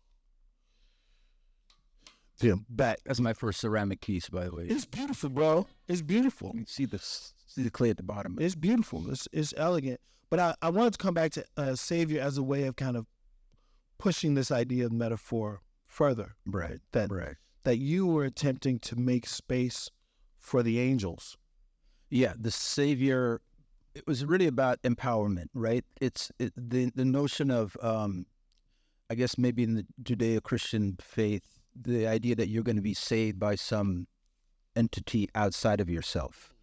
Speaker 2: back.
Speaker 3: That's my first ceramic piece, by the way.
Speaker 2: It's beautiful, bro. It's beautiful.
Speaker 3: You can see the clay at the bottom.
Speaker 2: It's beautiful. It's elegant. But I wanted to come back to Savior as a way of kind of pushing this idea of metaphor further.
Speaker 3: Right.
Speaker 2: That you were attempting to make space for the angels.
Speaker 3: Yeah, the Savior. It was really about empowerment, right? It's the notion of, I guess maybe in the Judeo-Christian faith, the idea that you're going to be saved by some entity outside of yourself,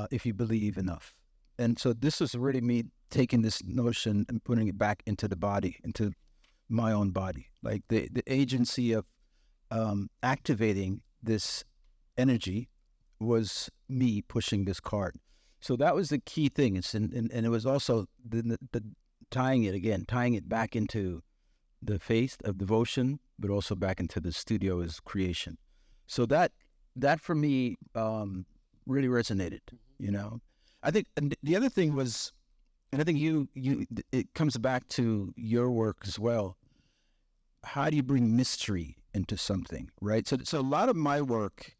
Speaker 3: if you believe enough. And so this was really me taking this notion and putting it back into the body, into my own body, like the agency of activating this energy was me pushing this card. So that was the key thing. And it was also the tying it back into the faith of devotion, but also back into the studio as creation. So that for me really resonated. I think and the other thing was, and I think it comes back to your work as well. How do you bring mystery into something, right? So a lot of my work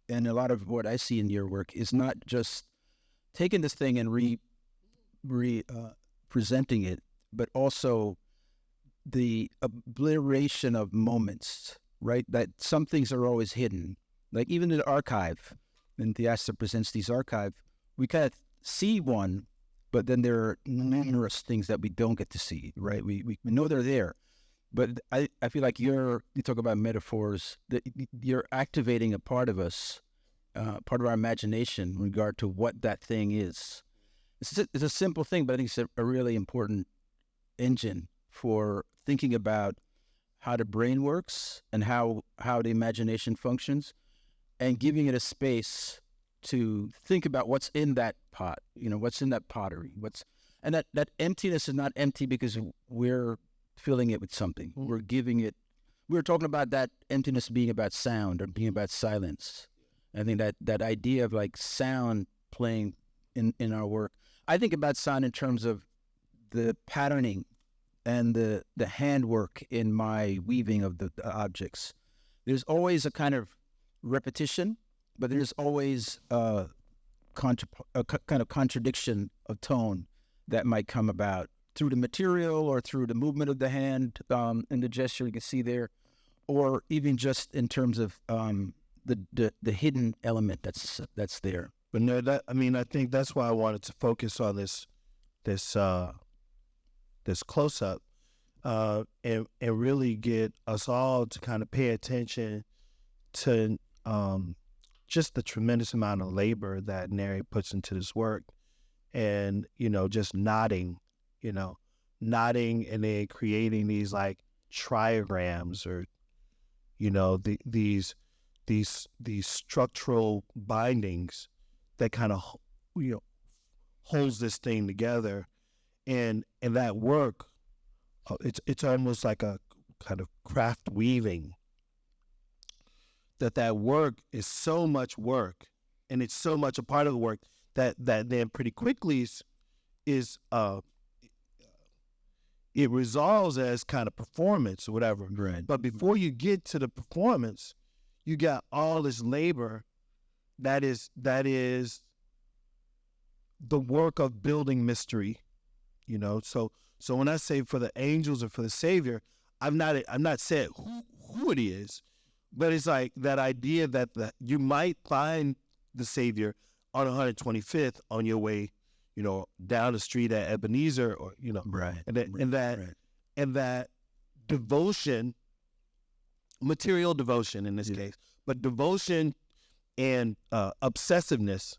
Speaker 3: and a lot of what I see in your work is not just taking this thing and presenting it, but also the obliteration of moments, right? That some things are always hidden. Like even in the archive, when Theaster presents these archive, we kind of see one, but then there are numerous things that we don't get to see, right? We know they're there. But I feel like you talk about metaphors, that you're activating a part of us, part of our imagination in regard to what that thing is. It's a simple thing, but I think it's a really important engine for thinking about how the brain works and how the imagination functions, and giving it a space to think about what's in that pot, what's in that pottery. And that emptiness is not empty because we're filling it with something. We're giving it. We're talking about that emptiness being about sound or being about silence. I think that idea of like sound playing in our work. I think about sound in terms of the patterning and the handwork in my weaving of the objects. There's always a kind of repetition, but there's always a kind of contradiction of tone that might come about through the material or through the movement of the hand and the gesture you can see there, or even just in terms of the hidden element that's there.
Speaker 2: But no, I think that's why I wanted to focus on this close up, and really get us all to kind of pay attention to just the tremendous amount of labor that Nari puts into this work, and just nodding and then creating these like triograms or these structural bindings that kind of holds this thing together, and that work, it's almost like a kind of craft weaving. That work is so much work, and it's so much a part of the work that then pretty quickly is it resolves as kind of performance or whatever.
Speaker 3: Right.
Speaker 2: But before you get to the performance, you got all this labor that is the work of building mystery, So when I say for the angels or for the Savior, I'm not saying who it is, but it's like that idea that you might find the Savior on 125th on your way, down the street at Ebenezer, or
Speaker 3: right,
Speaker 2: and that devotion, material devotion in this case, but devotion and obsessiveness.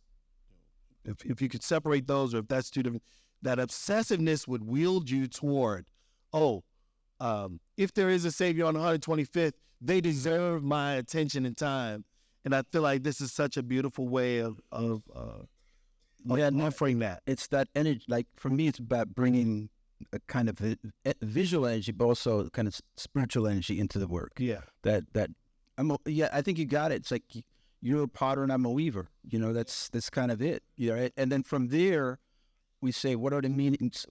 Speaker 2: If you could separate those, or if that's two different, that obsessiveness would wield you toward, if there is a Savior on 125th, they deserve my attention and time. And I feel like this is such a beautiful way of offering that.
Speaker 3: It's that energy. Like for me, it's about bringing a kind of visual energy, but also kind of spiritual energy into the work.
Speaker 2: Yeah.
Speaker 3: I think you got it. It's like you're a potter and I'm a weaver. That's kind of it. Right? And then from there, we say, what are the meanings?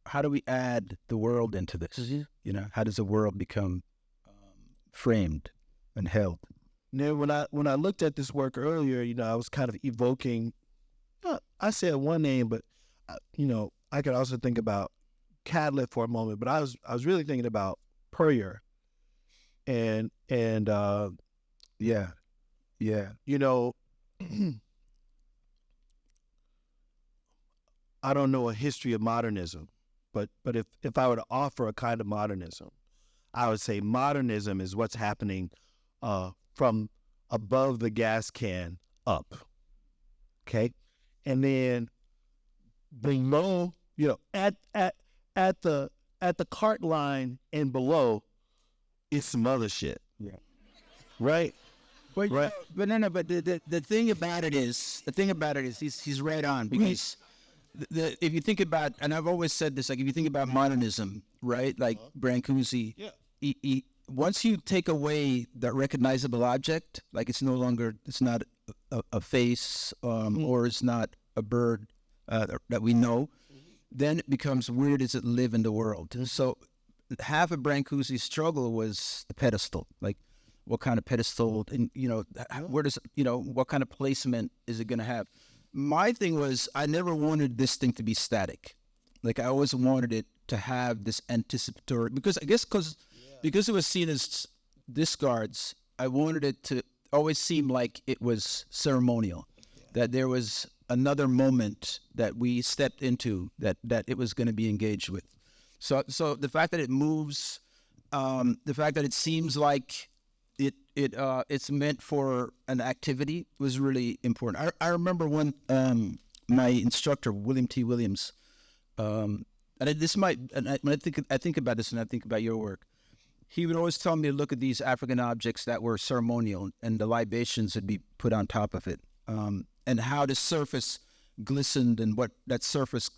Speaker 3: How do we add the world into this? How does the world become framed? and held.
Speaker 2: Now, when I looked at this work earlier, I was kind of evoking. I said one name, but I could also think about Cadlet for a moment. But I was really thinking about Puryear, and
Speaker 3: Yeah.
Speaker 2: I don't know a history of modernism, but if I were to offer a kind of modernism, I would say modernism is what's happening from above the gas can up. Okay, and then below, at the cart line and below, is some other shit.
Speaker 3: Yeah.
Speaker 2: Right.
Speaker 3: But
Speaker 2: Right.
Speaker 3: but no. But the thing about it is he's right on, because if you think about, and I've always said this, like if you think about modernism, right? Like Brancusi, once you take away that recognizable object, like it's not a face, or it's not a bird that we know, then it becomes, where does it live in the world? And so half of Brancusi's struggle was the pedestal, like what kind of pedestal, and where does what kind of placement is it going to have? My thing was, I never wanted this thing to be static. Like I always wanted it to have this anticipatory, because because it was seen as discards, I wanted it to always seem like it was ceremonial, that there was another moment that we stepped into that it was going to be engaged with. So the fact that it moves, the fact that it seems like it's meant for an activity was really important. I remember when my instructor, William T. Williams, when I think about this and I think about your work, he would always tell me to look at these African objects that were ceremonial, and the libations would be put on top of it, and how the surface glistened and what that surface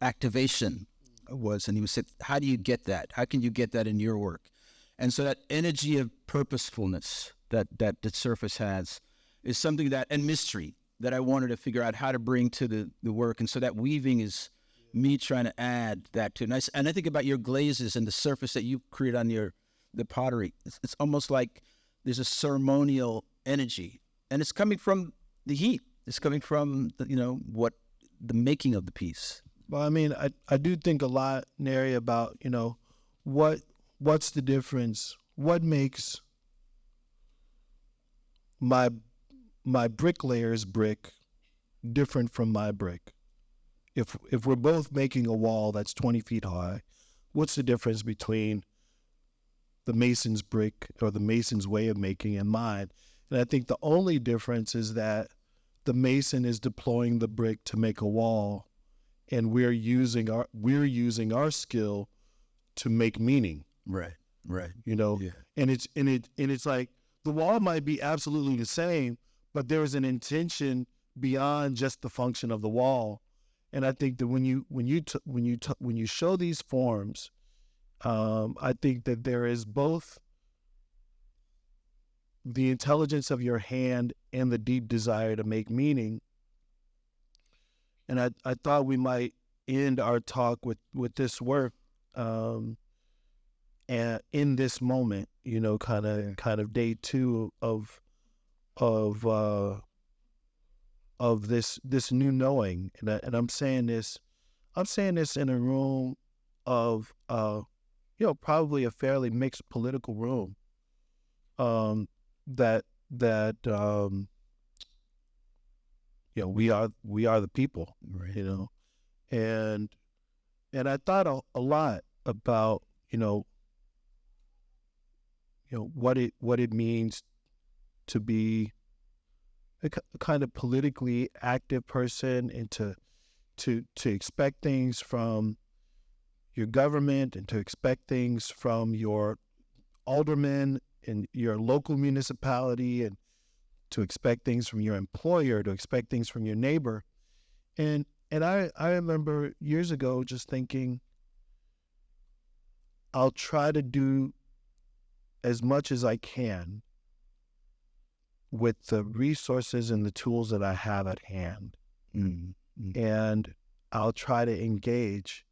Speaker 3: activation was. And he would say, how do you get that? How can you get that in your work? And so that energy of purposefulness that the surface has is something that, and mystery, that I wanted to figure out how to bring to the work. And so that weaving is me trying to add that to it. And I think about your glazes and the surface that you create on the pottery. It's almost like there's a ceremonial energy, and it's coming from the heat. It's coming from the making of the piece.
Speaker 2: Well, I mean, I do think a lot, Nari, about what's the difference? What makes my bricklayer's brick different from my brick? If we're both making a wall that's 20 feet high, what's the difference between the mason's brick or the mason's way of making and mine? And I think the only difference is that the mason is deploying the brick to make a wall, and we're using our skill to make meaning.
Speaker 3: Right.
Speaker 2: Yeah. And it's like the wall might be absolutely the same, but there is an intention beyond just the function of the wall. And I think that when you show these forms, I think that there is both the intelligence of your hand and the deep desire to make meaning. And I thought we might end our talk with this work, and in this moment, kind of day two of this new knowing, and I'm saying this in a room of probably a fairly mixed political room, that we are the people,
Speaker 3: right.
Speaker 2: And I thought a lot about what it means to be a kind of politically active person, and to expect things from your government, and to expect things from your aldermen in your local municipality, and to expect things from your employer, to expect things from your neighbor. And I remember years ago just thinking, I'll try to do as much as I can with the resources and the tools that I have at hand.
Speaker 3: Mm-hmm.
Speaker 2: And I'll try to engage,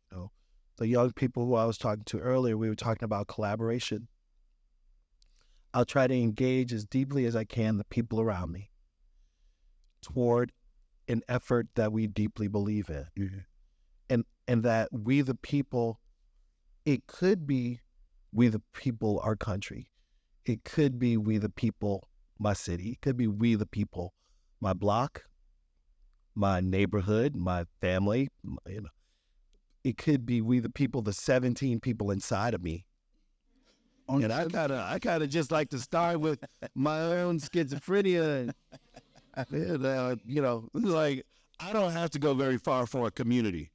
Speaker 2: the young people who I was talking to earlier. We were talking about collaboration. I'll try to engage as deeply as I can the people around me toward an effort that we deeply believe in. Mm-hmm. And that we the people, it could be we the people, our country. It could be we the people, my city. It could be we the people, my block, my neighborhood, my family. You know, it could be we the people, the 17 people inside of me. And I kind of just like to start with my own schizophrenia. And, you know, like, I don't have to go very far for a community.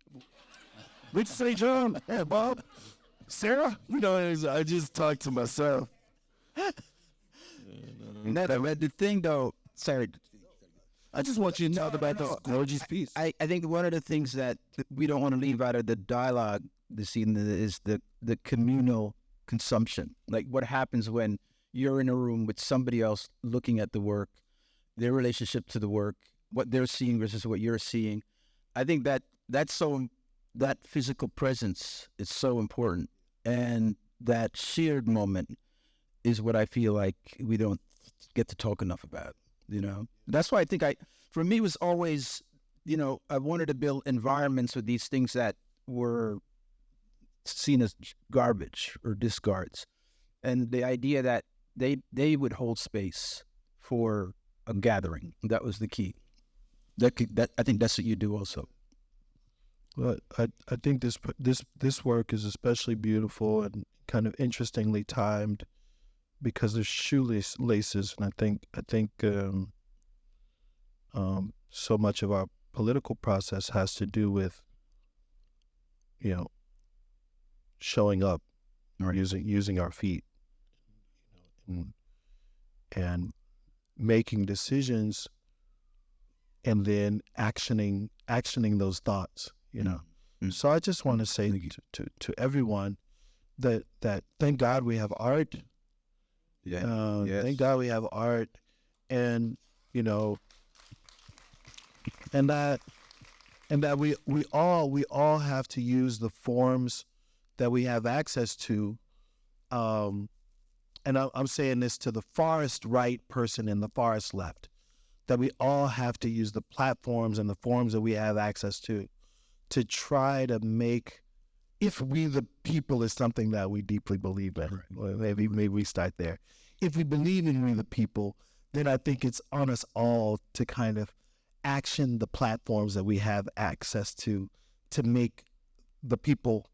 Speaker 2: What'd you say, John? Hey, Bob? Sarah? You know, I just talk to myself.
Speaker 3: I read the thing, though. Sorry.
Speaker 2: I just want you to talk about the gorgeous piece.
Speaker 3: I think one of the things that we don't want to leave out of the dialogue this evening is the communal consumption. Like what happens when you're in a room with somebody else looking at the work, their relationship to the work, what they're seeing versus what you're seeing. I think that physical presence is so important. And that shared moment is what I feel like we don't get to talk enough about, you know? That's why I think for me, it was always, you know, I wanted to build environments with these things that were seen as garbage or discards. And the idea that they would hold space for a gathering, that was the key. That I think that's what you do also.
Speaker 2: Well, I think this work is especially beautiful and kind of interestingly timed because there's shoelaces, and I think so much of our political process has to do with, you know, showing up, or using our feet, and making decisions, and then actioning those thoughts. You know, so I just want to say to everyone that thank God we have art. Yeah. Yes. Thank God we have art, and you know, and that we all have to use the forms that we have access to. And I'm saying this to the farthest right person and the farthest left, that we all have to use the platforms and the forms that we have access to try to make, if we the people is something that we deeply believe in, right. Well, maybe we start there. If we believe in we the people, then I think it's on us all to kind of action the platforms that we have access to make the people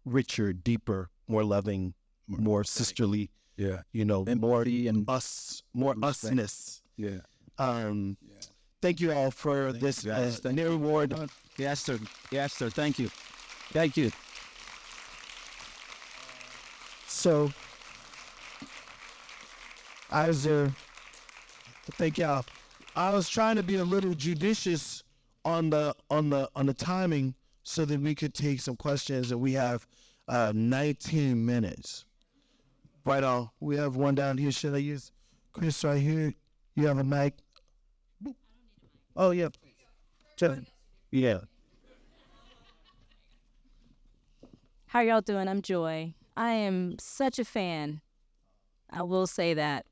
Speaker 2: richer, deeper, more loving, more sisterly.
Speaker 3: Yeah.
Speaker 2: You know,
Speaker 3: empathy and
Speaker 2: more usness.
Speaker 3: Yeah.
Speaker 2: Thank you all for this Nari award.
Speaker 3: Theaster, thank you. Thank you.
Speaker 2: So, thank y'all. I was trying to be a little judicious on the timing so that we could take some questions, and we have 19 minutes. Right on. We have one down here. Should I use Chris right here? You have a mic? Oh, yeah. Yeah.
Speaker 4: How y'all doing? I'm Joy. I am such a fan. I will say that.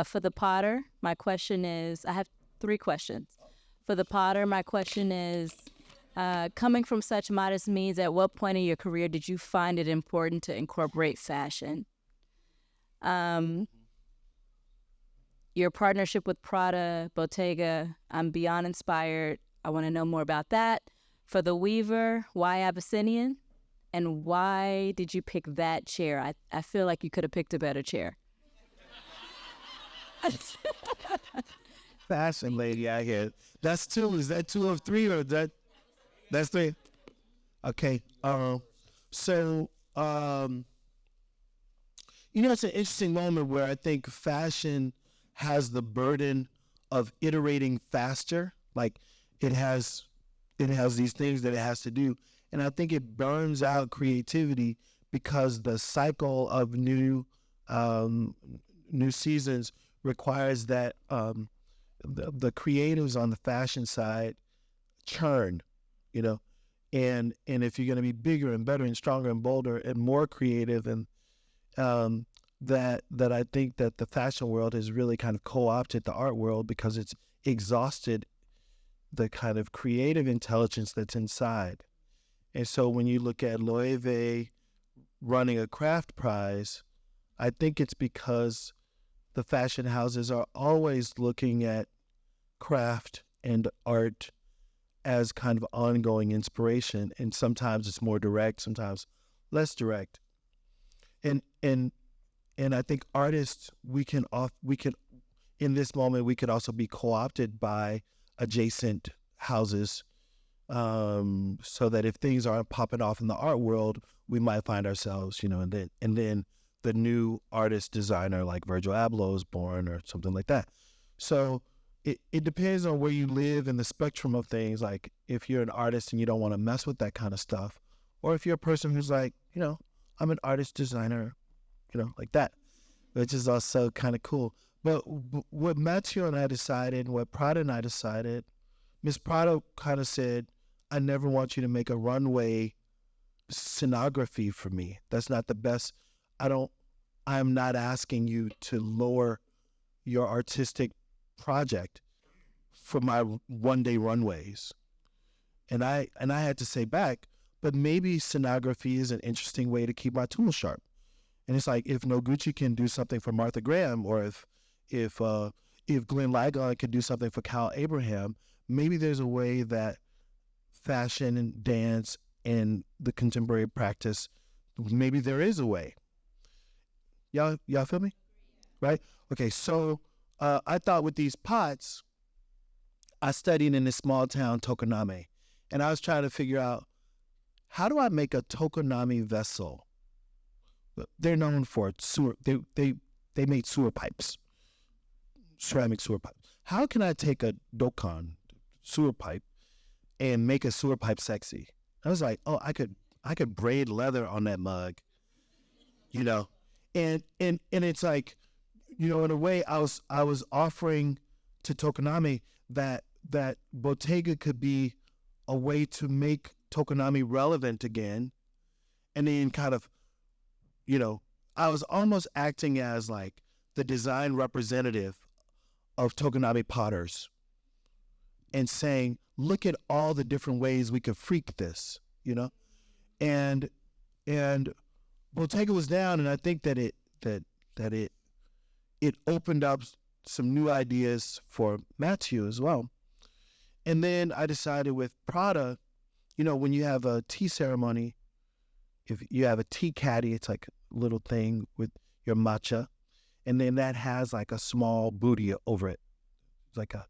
Speaker 4: For the Potter, my question is, I have 3 questions. For the Potter, my question is, coming from such modest means, at what point in your career did you find it important to incorporate fashion? Your partnership with Prada, Bottega, I'm beyond inspired. I want to know more about that. For the Weaver, why Abyssinian? And why did you pick that chair? I feel like you could have picked a better chair.
Speaker 2: Fashion lady out here. That's 2. Is that 2 of 3 or that's 3? Okay. So, you know, it's an interesting moment where I think fashion has the burden of iterating faster. Like it has these things that it has to do. And I think it burns out creativity because the cycle of new seasons requires that the creatives on the fashion side churn, you know, and if you're going to be bigger and better and stronger and bolder and more creative, and that I think that the fashion world has really kind of co-opted the art world because it's exhausted the kind of creative intelligence that's inside. And so when you look at Loewe running a craft prize, I think it's because the fashion houses are always looking at craft and art as kind of ongoing inspiration, and sometimes it's more direct, sometimes less direct. And I think artists, we can in this moment we could also be co-opted by adjacent houses, so that if things aren't popping off in the art world, we might find ourselves, and then the new artist designer like Virgil Abloh is born or something like that. So it depends on where you live in the spectrum of things. Like if you're an artist and you don't want to mess with that kind of stuff, or if you're a person who's like, I'm an artist designer, like that, which is also kind of cool. But what Matthew and I decided, what Prada and I decided, Miss Prada kind of said, I never want you to make a runway scenography for me. That's not the best. I'm not asking you to lower your artistic project for my one-day runways. And I had to say back, but maybe scenography is an interesting way to keep my tools sharp. And it's like, if Noguchi can do something for Martha Graham, or if Glenn Ligon can do something for Cal Abraham, maybe there's a way that fashion and dance and the contemporary practice, maybe there is a way. Y'all feel me? Right? Okay, so I thought with these pots, I studied in this small town, Tokoname, and I was trying to figure out, how do I make a Tokoname vessel? They're known for sewer. They made sewer pipes, ceramic sewer pipes. How can I take a dokkan sewer pipe and make a sewer pipe sexy? I was like, oh, I could braid leather on that mug, and it's like, in a way, I was offering to Tokoname that Bottega could be a way to make Tokoname relevant again, and then kind of, I was almost acting as like the design representative of Tokoname potters and saying, look at all the different ways we could freak this, and Bottega was down, and I think that it opened up some new ideas for Matthew as well. And then I decided with Prada, when you have a tea ceremony, if you have a tea caddy, it's like a little thing with your matcha, and then that has like a small booty over it. It's like a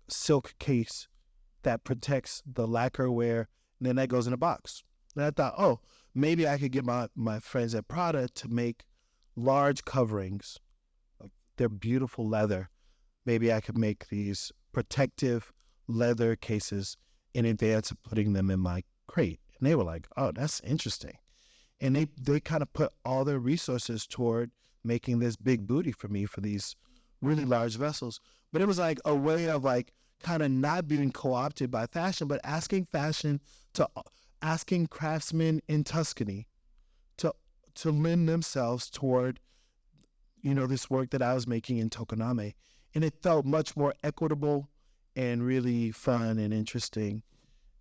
Speaker 2: silk case that protects the lacquerware, and then that goes in a box. And I thought, oh, maybe I could get my friends at Prada to make large coverings of their beautiful leather. Maybe I could make these protective leather cases in advance of putting them in my crate. And they were like, oh, that's interesting. And they kind of put all their resources toward making this big booty for me for these really large vessels. But it was like a way of like kind of not being co-opted by fashion, but asking craftsmen in Tuscany to lend themselves toward, this work that I was making in Tokoname. And it felt much more equitable and really fun and interesting.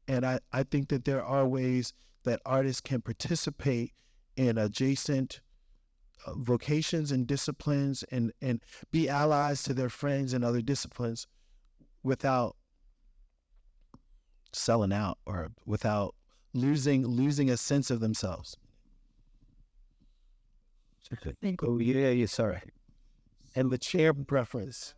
Speaker 2: And I think that there are ways that artists can participate in adjacent vocations and disciplines and be allies to their friends in other disciplines without selling out or without losing a sense of themselves.
Speaker 3: Oh, yeah, sorry.
Speaker 2: And the chair preference.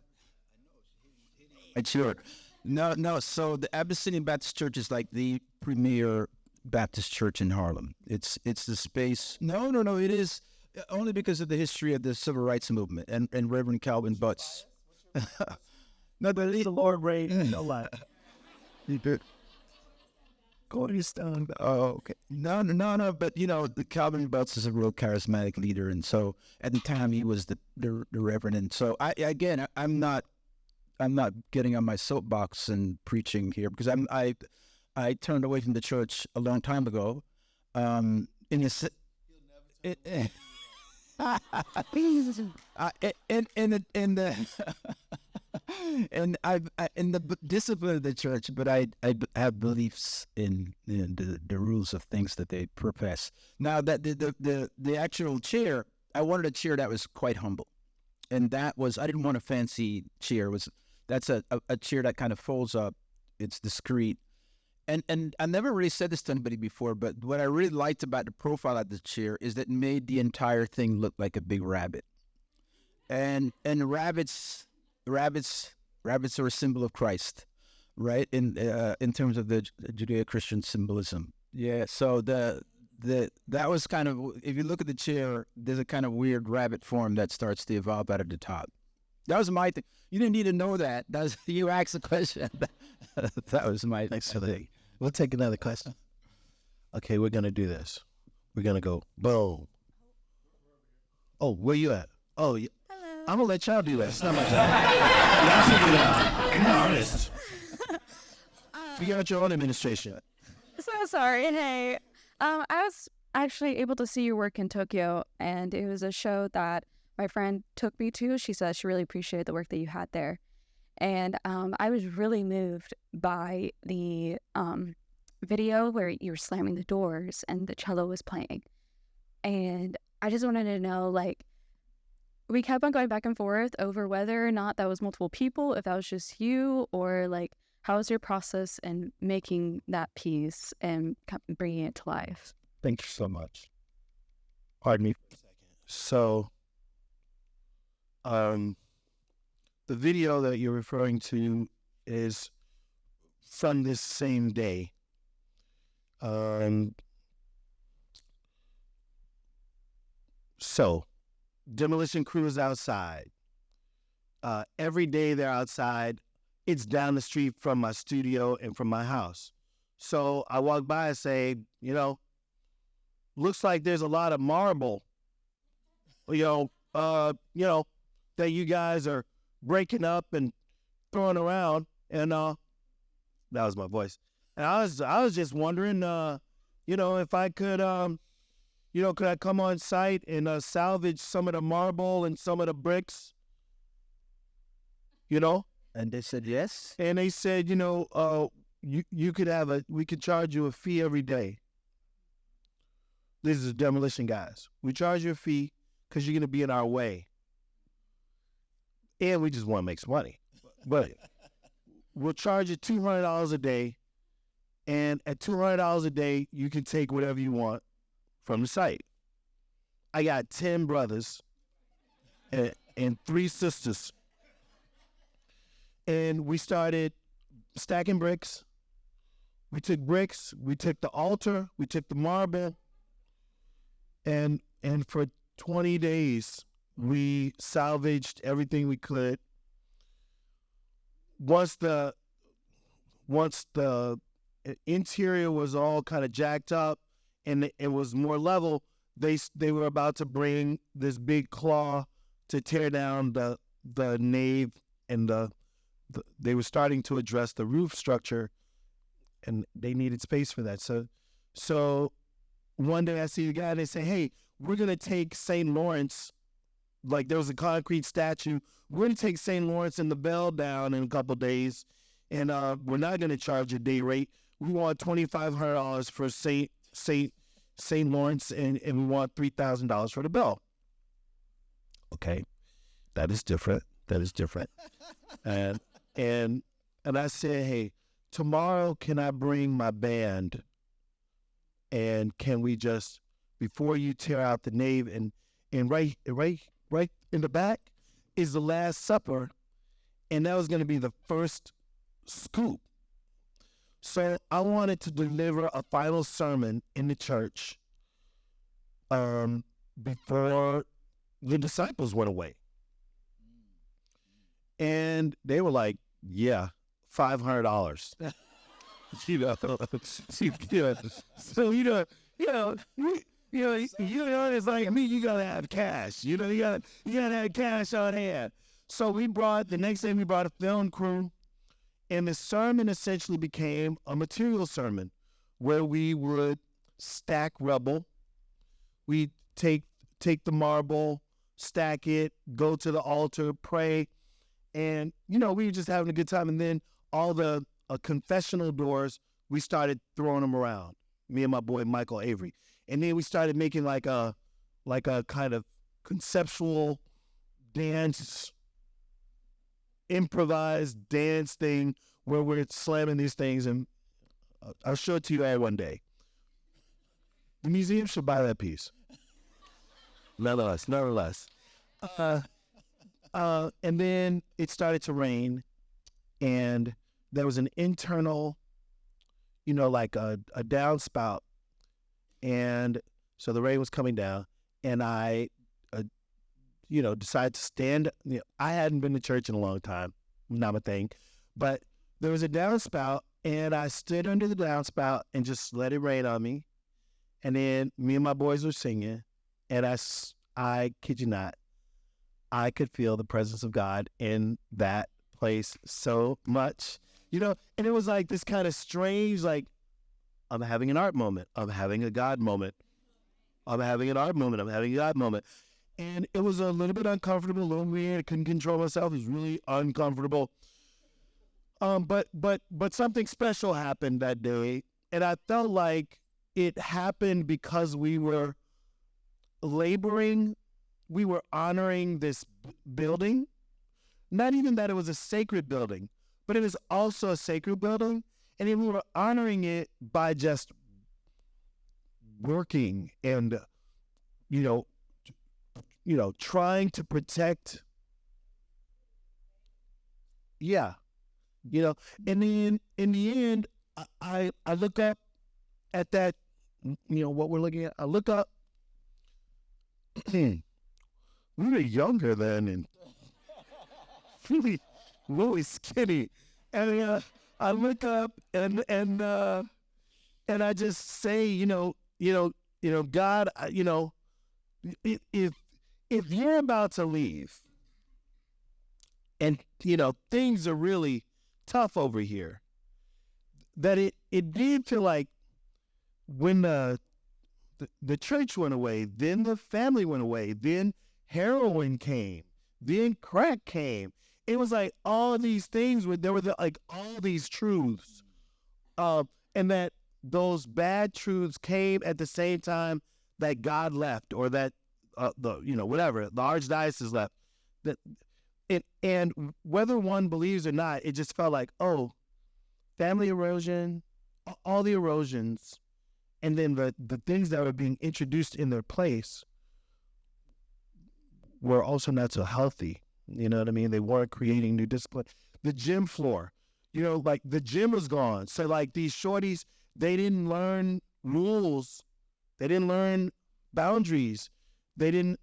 Speaker 3: Sure. No. So the Abyssinian Baptist Church is like the premier Baptist church in Harlem. It's the space. No. It is only because of the history of the civil rights movement and Reverend Calvin Butts. No, but the Lord reigns. No lie. You did. Go to your stone. Oh, okay. No. But the Calvin Butts is a real charismatic leader, and so at the time he was the Reverend. And so I'm not getting on my soapbox and preaching here because I turned away from the church a long time ago. in the and I in the discipline of the church, but I have beliefs in the rules of things that they profess. Now that the actual chair, I wanted a chair that was quite humble, and that was, I didn't want a fancy chair. That's a chair that kind of folds up. It's discreet. And I never really said this to anybody before, but what I really liked about the profile of the chair is that it made the entire thing look like a big rabbit. And rabbits are a symbol of Christ, right? In terms of the Judeo-Christian symbolism. Yeah. So that was kind of, if you look at the chair, there's a kind of weird rabbit form that starts to evolve out of the top. That was my thing. You didn't need to know that. You asked the question. That was my thing.
Speaker 2: We'll take another question. Okay, we're going to do this. We're going to go, boom. Oh, where you at? Oh, hello. I'm going to let y'all do that. It's not my job. Y'all should do that. You're an artist. Figure out your own administration.
Speaker 5: So sorry. Hey, I was actually able to see your work in Tokyo, and it was a show that my friend took me to. She said she really appreciated the work that you had there. And I was really moved by the video where you were slamming the doors and the cello was playing. And I just wanted to know, like, we kept on going back and forth over whether or not that was multiple people, if that was just you, or like, how was your process in making that piece and bringing it to life?
Speaker 2: Thank you so much. Pardon me for a second. So, the video that you're referring to is from this same day. So, demolition crew is outside. Every day they're outside. It's down the street from my studio and from my house. So I walk by and say, looks like there's a lot of marble, that you guys are breaking up and throwing around. And that was my voice. And I was just wondering, if I could, could I come on site and salvage some of the marble and some of the bricks?
Speaker 3: And they said yes.
Speaker 2: And they said, you could we could charge you a fee every day. This is demolition guys. We charge you a fee because you're going to be in our way. And we just want to make some money. But we'll charge you $200 a day. And at $200 a day, you can take whatever you want from the site. I got 10 brothers and 3 sisters. And we started stacking bricks. We took bricks, we took the altar, we took the marble, and for 20 days, we salvaged everything we could. Once the interior was all kind of jacked up and it was more level, they were about to bring this big claw to tear down the nave, and they were starting to address the roof structure, and they needed space for that. So one day I see the guy and they say, hey, we're going to take St. Lawrence, like there was a concrete statue. We're going to take St. Lawrence and the bell down in a couple of days, and we're not going to charge a day rate. We want $2,500 for St. Lawrence, and we want $3,000 for the bell. Okay, that is different. And I said, hey, tomorrow can I bring my band, and can we just, before you tear out the nave, and right in the back is the Last Supper, and that was going to be the first scoop. So I wanted to deliver a final sermon in the church before the disciples went away. And they were like, yeah, $500. So it's like, I mean, you gotta have cash. You gotta have cash on hand. So the next day we brought a film crew, and the sermon essentially became a material sermon where we would stack rubble. We take take the marble, stack it, go to the altar, pray. And, we were just having a good time. And then all the confessional doors, we started throwing them around, me and my boy, Michael Avery. And then we started making like a kind of conceptual dance, improvised dance thing where we're slamming these things. And I'll show it to you one day. The museum should buy that piece. Nevertheless. And then it started to rain, and there was an internal, like a downspout. And so the rain was coming down, and I, decided to stand. I hadn't been to church in a long time, not my thing, but there was a downspout, and I stood under the downspout and just let it rain on me. And then me and my boys were singing, and I kid you not, I could feel the presence of God in that place so much, and it was like this kind of strange, like, I'm having an art moment. I'm having a God moment. I'm having an art moment. I'm having a God moment. And it was a little bit uncomfortable, a little weird. I couldn't control myself. It was really uncomfortable. But something special happened that day. And I felt like it happened because we were laboring, we were honoring this building. Not even that it was a sacred building, but it was also a sacred building. And then we were honoring it by just working and, trying to protect. Yeah. And then in the end, I look up at that, what we're looking at. I look up. We were younger then and really skinny. And I look up and I just say, God, if you're about to leave and, things are really tough over here, that it did feel like when the church went away, then the family went away, then heroin came, then crack came. It was like all these things there were like all these truths, and that those bad truths came at the same time that God left, or that whatever the archdiocese left. And whether one believes or not, it just felt like, family erosion, all the erosions, and then the things that were being introduced in their place were also not so healthy. You know what I mean? They weren't creating new discipline. The gym floor, like the gym was gone. So like these shorties, they didn't learn rules. They didn't learn boundaries. They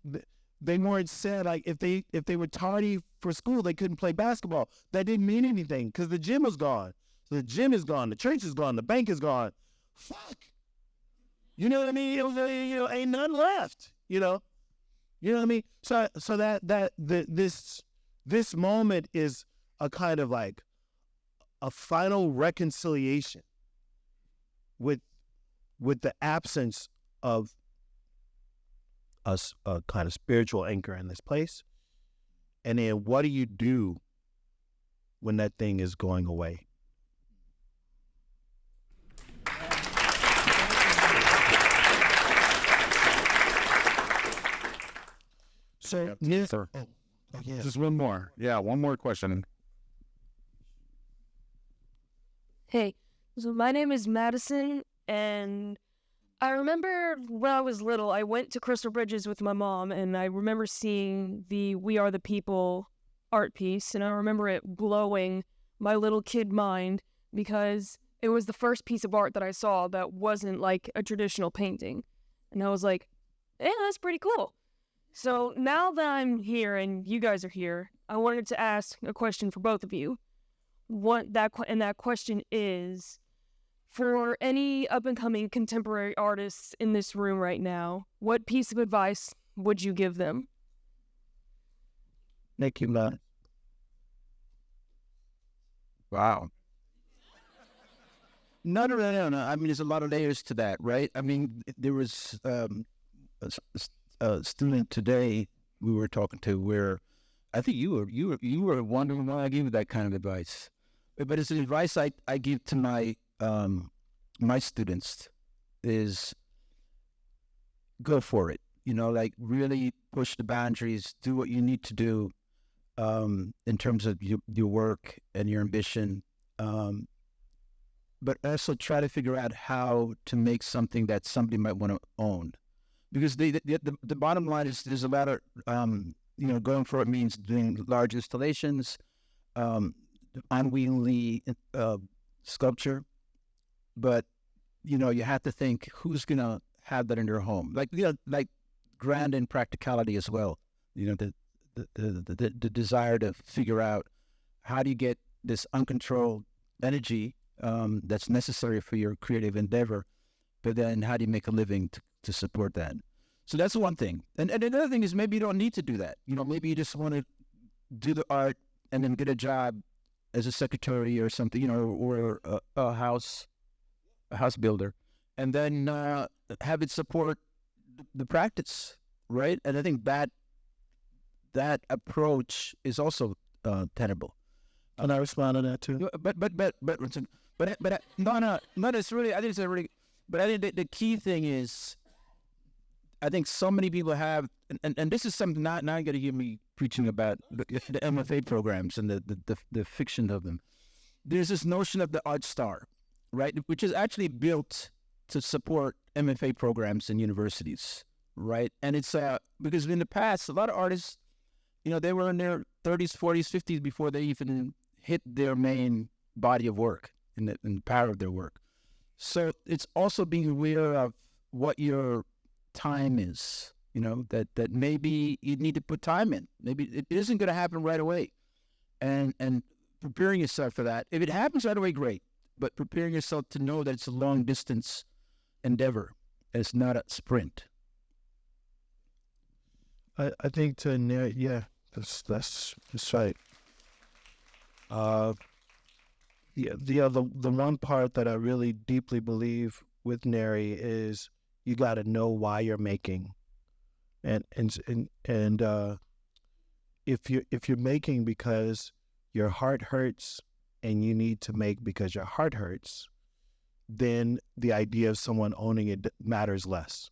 Speaker 2: weren't said, like if they were tardy for school, they couldn't play basketball. That didn't mean anything because the gym was gone. So the gym is gone. The church is gone. The bank is gone. Fuck. You know what I mean? It was, ain't none left, You know what I mean? So this moment is a kind of like a final reconciliation with the absence of a kind of spiritual anchor in this place. And then what do you do when that thing is going away? So,
Speaker 1: Sir.
Speaker 2: Yeah.
Speaker 1: Just one more. Yeah, one more question.
Speaker 6: Hey, so my name is Madison, and I remember when I was little, I went to Crystal Bridges with my mom, and I remember seeing the We Are the People art piece, and I remember it blowing my little kid mind because it was the first piece of art that I saw that wasn't like a traditional painting. And I was like, yeah, that's pretty cool. So now that I'm here and you guys are here, I wanted to ask a question for both of you. That question is, for any up-and-coming contemporary artists in this room right now, what piece of advice would you give them?
Speaker 3: Thank you, Matt.
Speaker 1: Wow.
Speaker 3: No. I mean, there's a lot of layers to that, right? I mean, there was a student today we were talking to where I think you were wondering why I gave you that kind of advice. But it's the advice I give to my my students is go for it. Like really push the boundaries, do what you need to do in terms of your work and your ambition. But also try to figure out how to make something that somebody might want to own. Because the bottom line is there's a lot of, going for it means doing large installations, unwieldy sculpture. But, you have to think who's going to have that in their home. Like grand in practicality as well. The desire to figure out how do you get this uncontrolled energy that's necessary for your creative endeavor, but then how do you make a living to support that? So that's one thing. And another thing is maybe you don't need to do that. Maybe you just want to do the art and then get a job as a secretary or something, or a house builder, and then have it support the practice, right? And I think that approach is also tenable.
Speaker 2: Can I respond to that too?
Speaker 3: But no, it's really, I think it's a really, but I think the key thing is, I think so many people have, and this is something, now you got to hear me preaching about the AMFA programs and the fiction of them. There's this notion of the art star, right, which is actually built to support MFA programs in universities, right? And it's because in the past, a lot of artists, they were in their 30s, 40s, 50s before they even hit their main body of work and the power of their work. So it's also being aware of what your time is, that maybe you need to put time in. Maybe it isn't going to happen right away. And preparing yourself for that. If it happens right away, great. But preparing yourself to know that it's a long distance endeavor. It's not a sprint.
Speaker 2: I think that's right. The one part that I really deeply believe with Nari is you got to know why you're making, and if you're making because your heart hurts and you need to make because your heart hurts, then the idea of someone owning it matters less.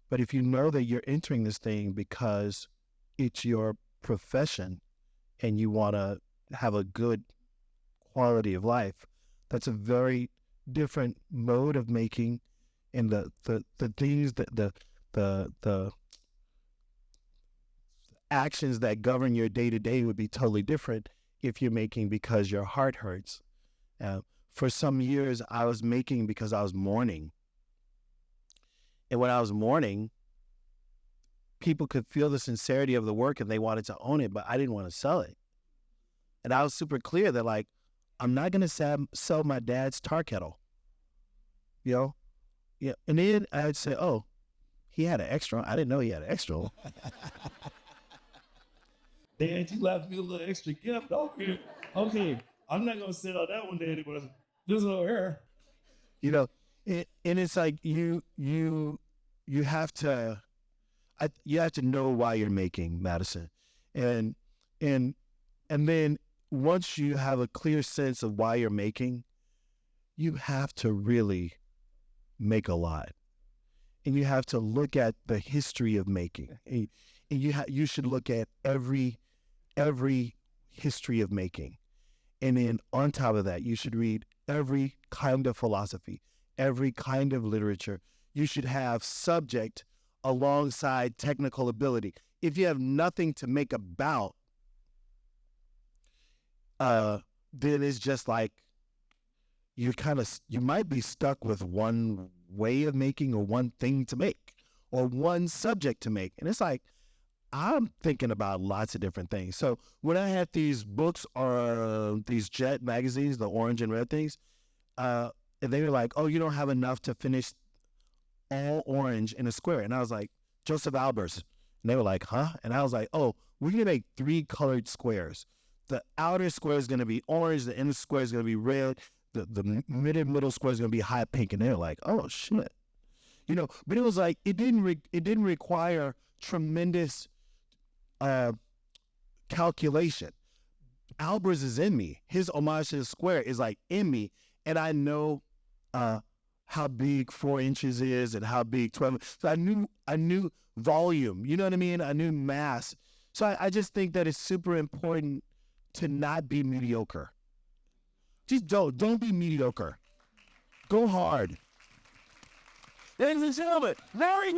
Speaker 2: But if you know that you're entering this thing because it's your profession and you want to have a good quality of life, that's a very different mode of making, and the things that the actions that govern your day-to-day would be totally different if you're making because your heart hurts. For some years, I was making because I was mourning. And when I was mourning, people could feel the sincerity of the work and they wanted to own it, but I didn't want to sell it. And I was super clear that, like, I'm not going to sell my dad's tar kettle. Yeah. And then I would say, oh, he had an extra. I didn't know he had an extra.
Speaker 7: Dad, you left me a little extra gift. Okay. I'm not going to sell that one, Daddy, but this over here.
Speaker 2: And it's like you have to know why you're making, Madison. And then once you have a clear sense of why you're making, you have to really make a lot. And you have to look at the history of making. And you should look at every history of making. And then on top of that, you should read every kind of philosophy, every kind of literature. You should have subject alongside technical ability. If you have nothing to make about, then it's just like you might be stuck with one way of making or one thing to make or one subject to make. And it's like, I'm thinking about lots of different things. So when I had these books or these Jet magazines, the orange and red things, and they were like, oh, you don't have enough to finish all orange in a square. And I was like, Joseph Albers. And they were like, huh? And I was like, oh, we're going to make 3 colored squares. The outer square is going to be orange. The inner square is going to be red. The middle square is going to be hot pink. And they're like, oh, shit.
Speaker 8: you know. But it was like it didn't require tremendous calculation. Albers is in me. His homage to the square is like in me, and I know how big 4 inches is and how big 12. So I knew volume. You know what I mean? I knew mass. So I just think that it's super important to not be mediocre. Just don't be mediocre. Go hard. Ladies and gentlemen, Nari.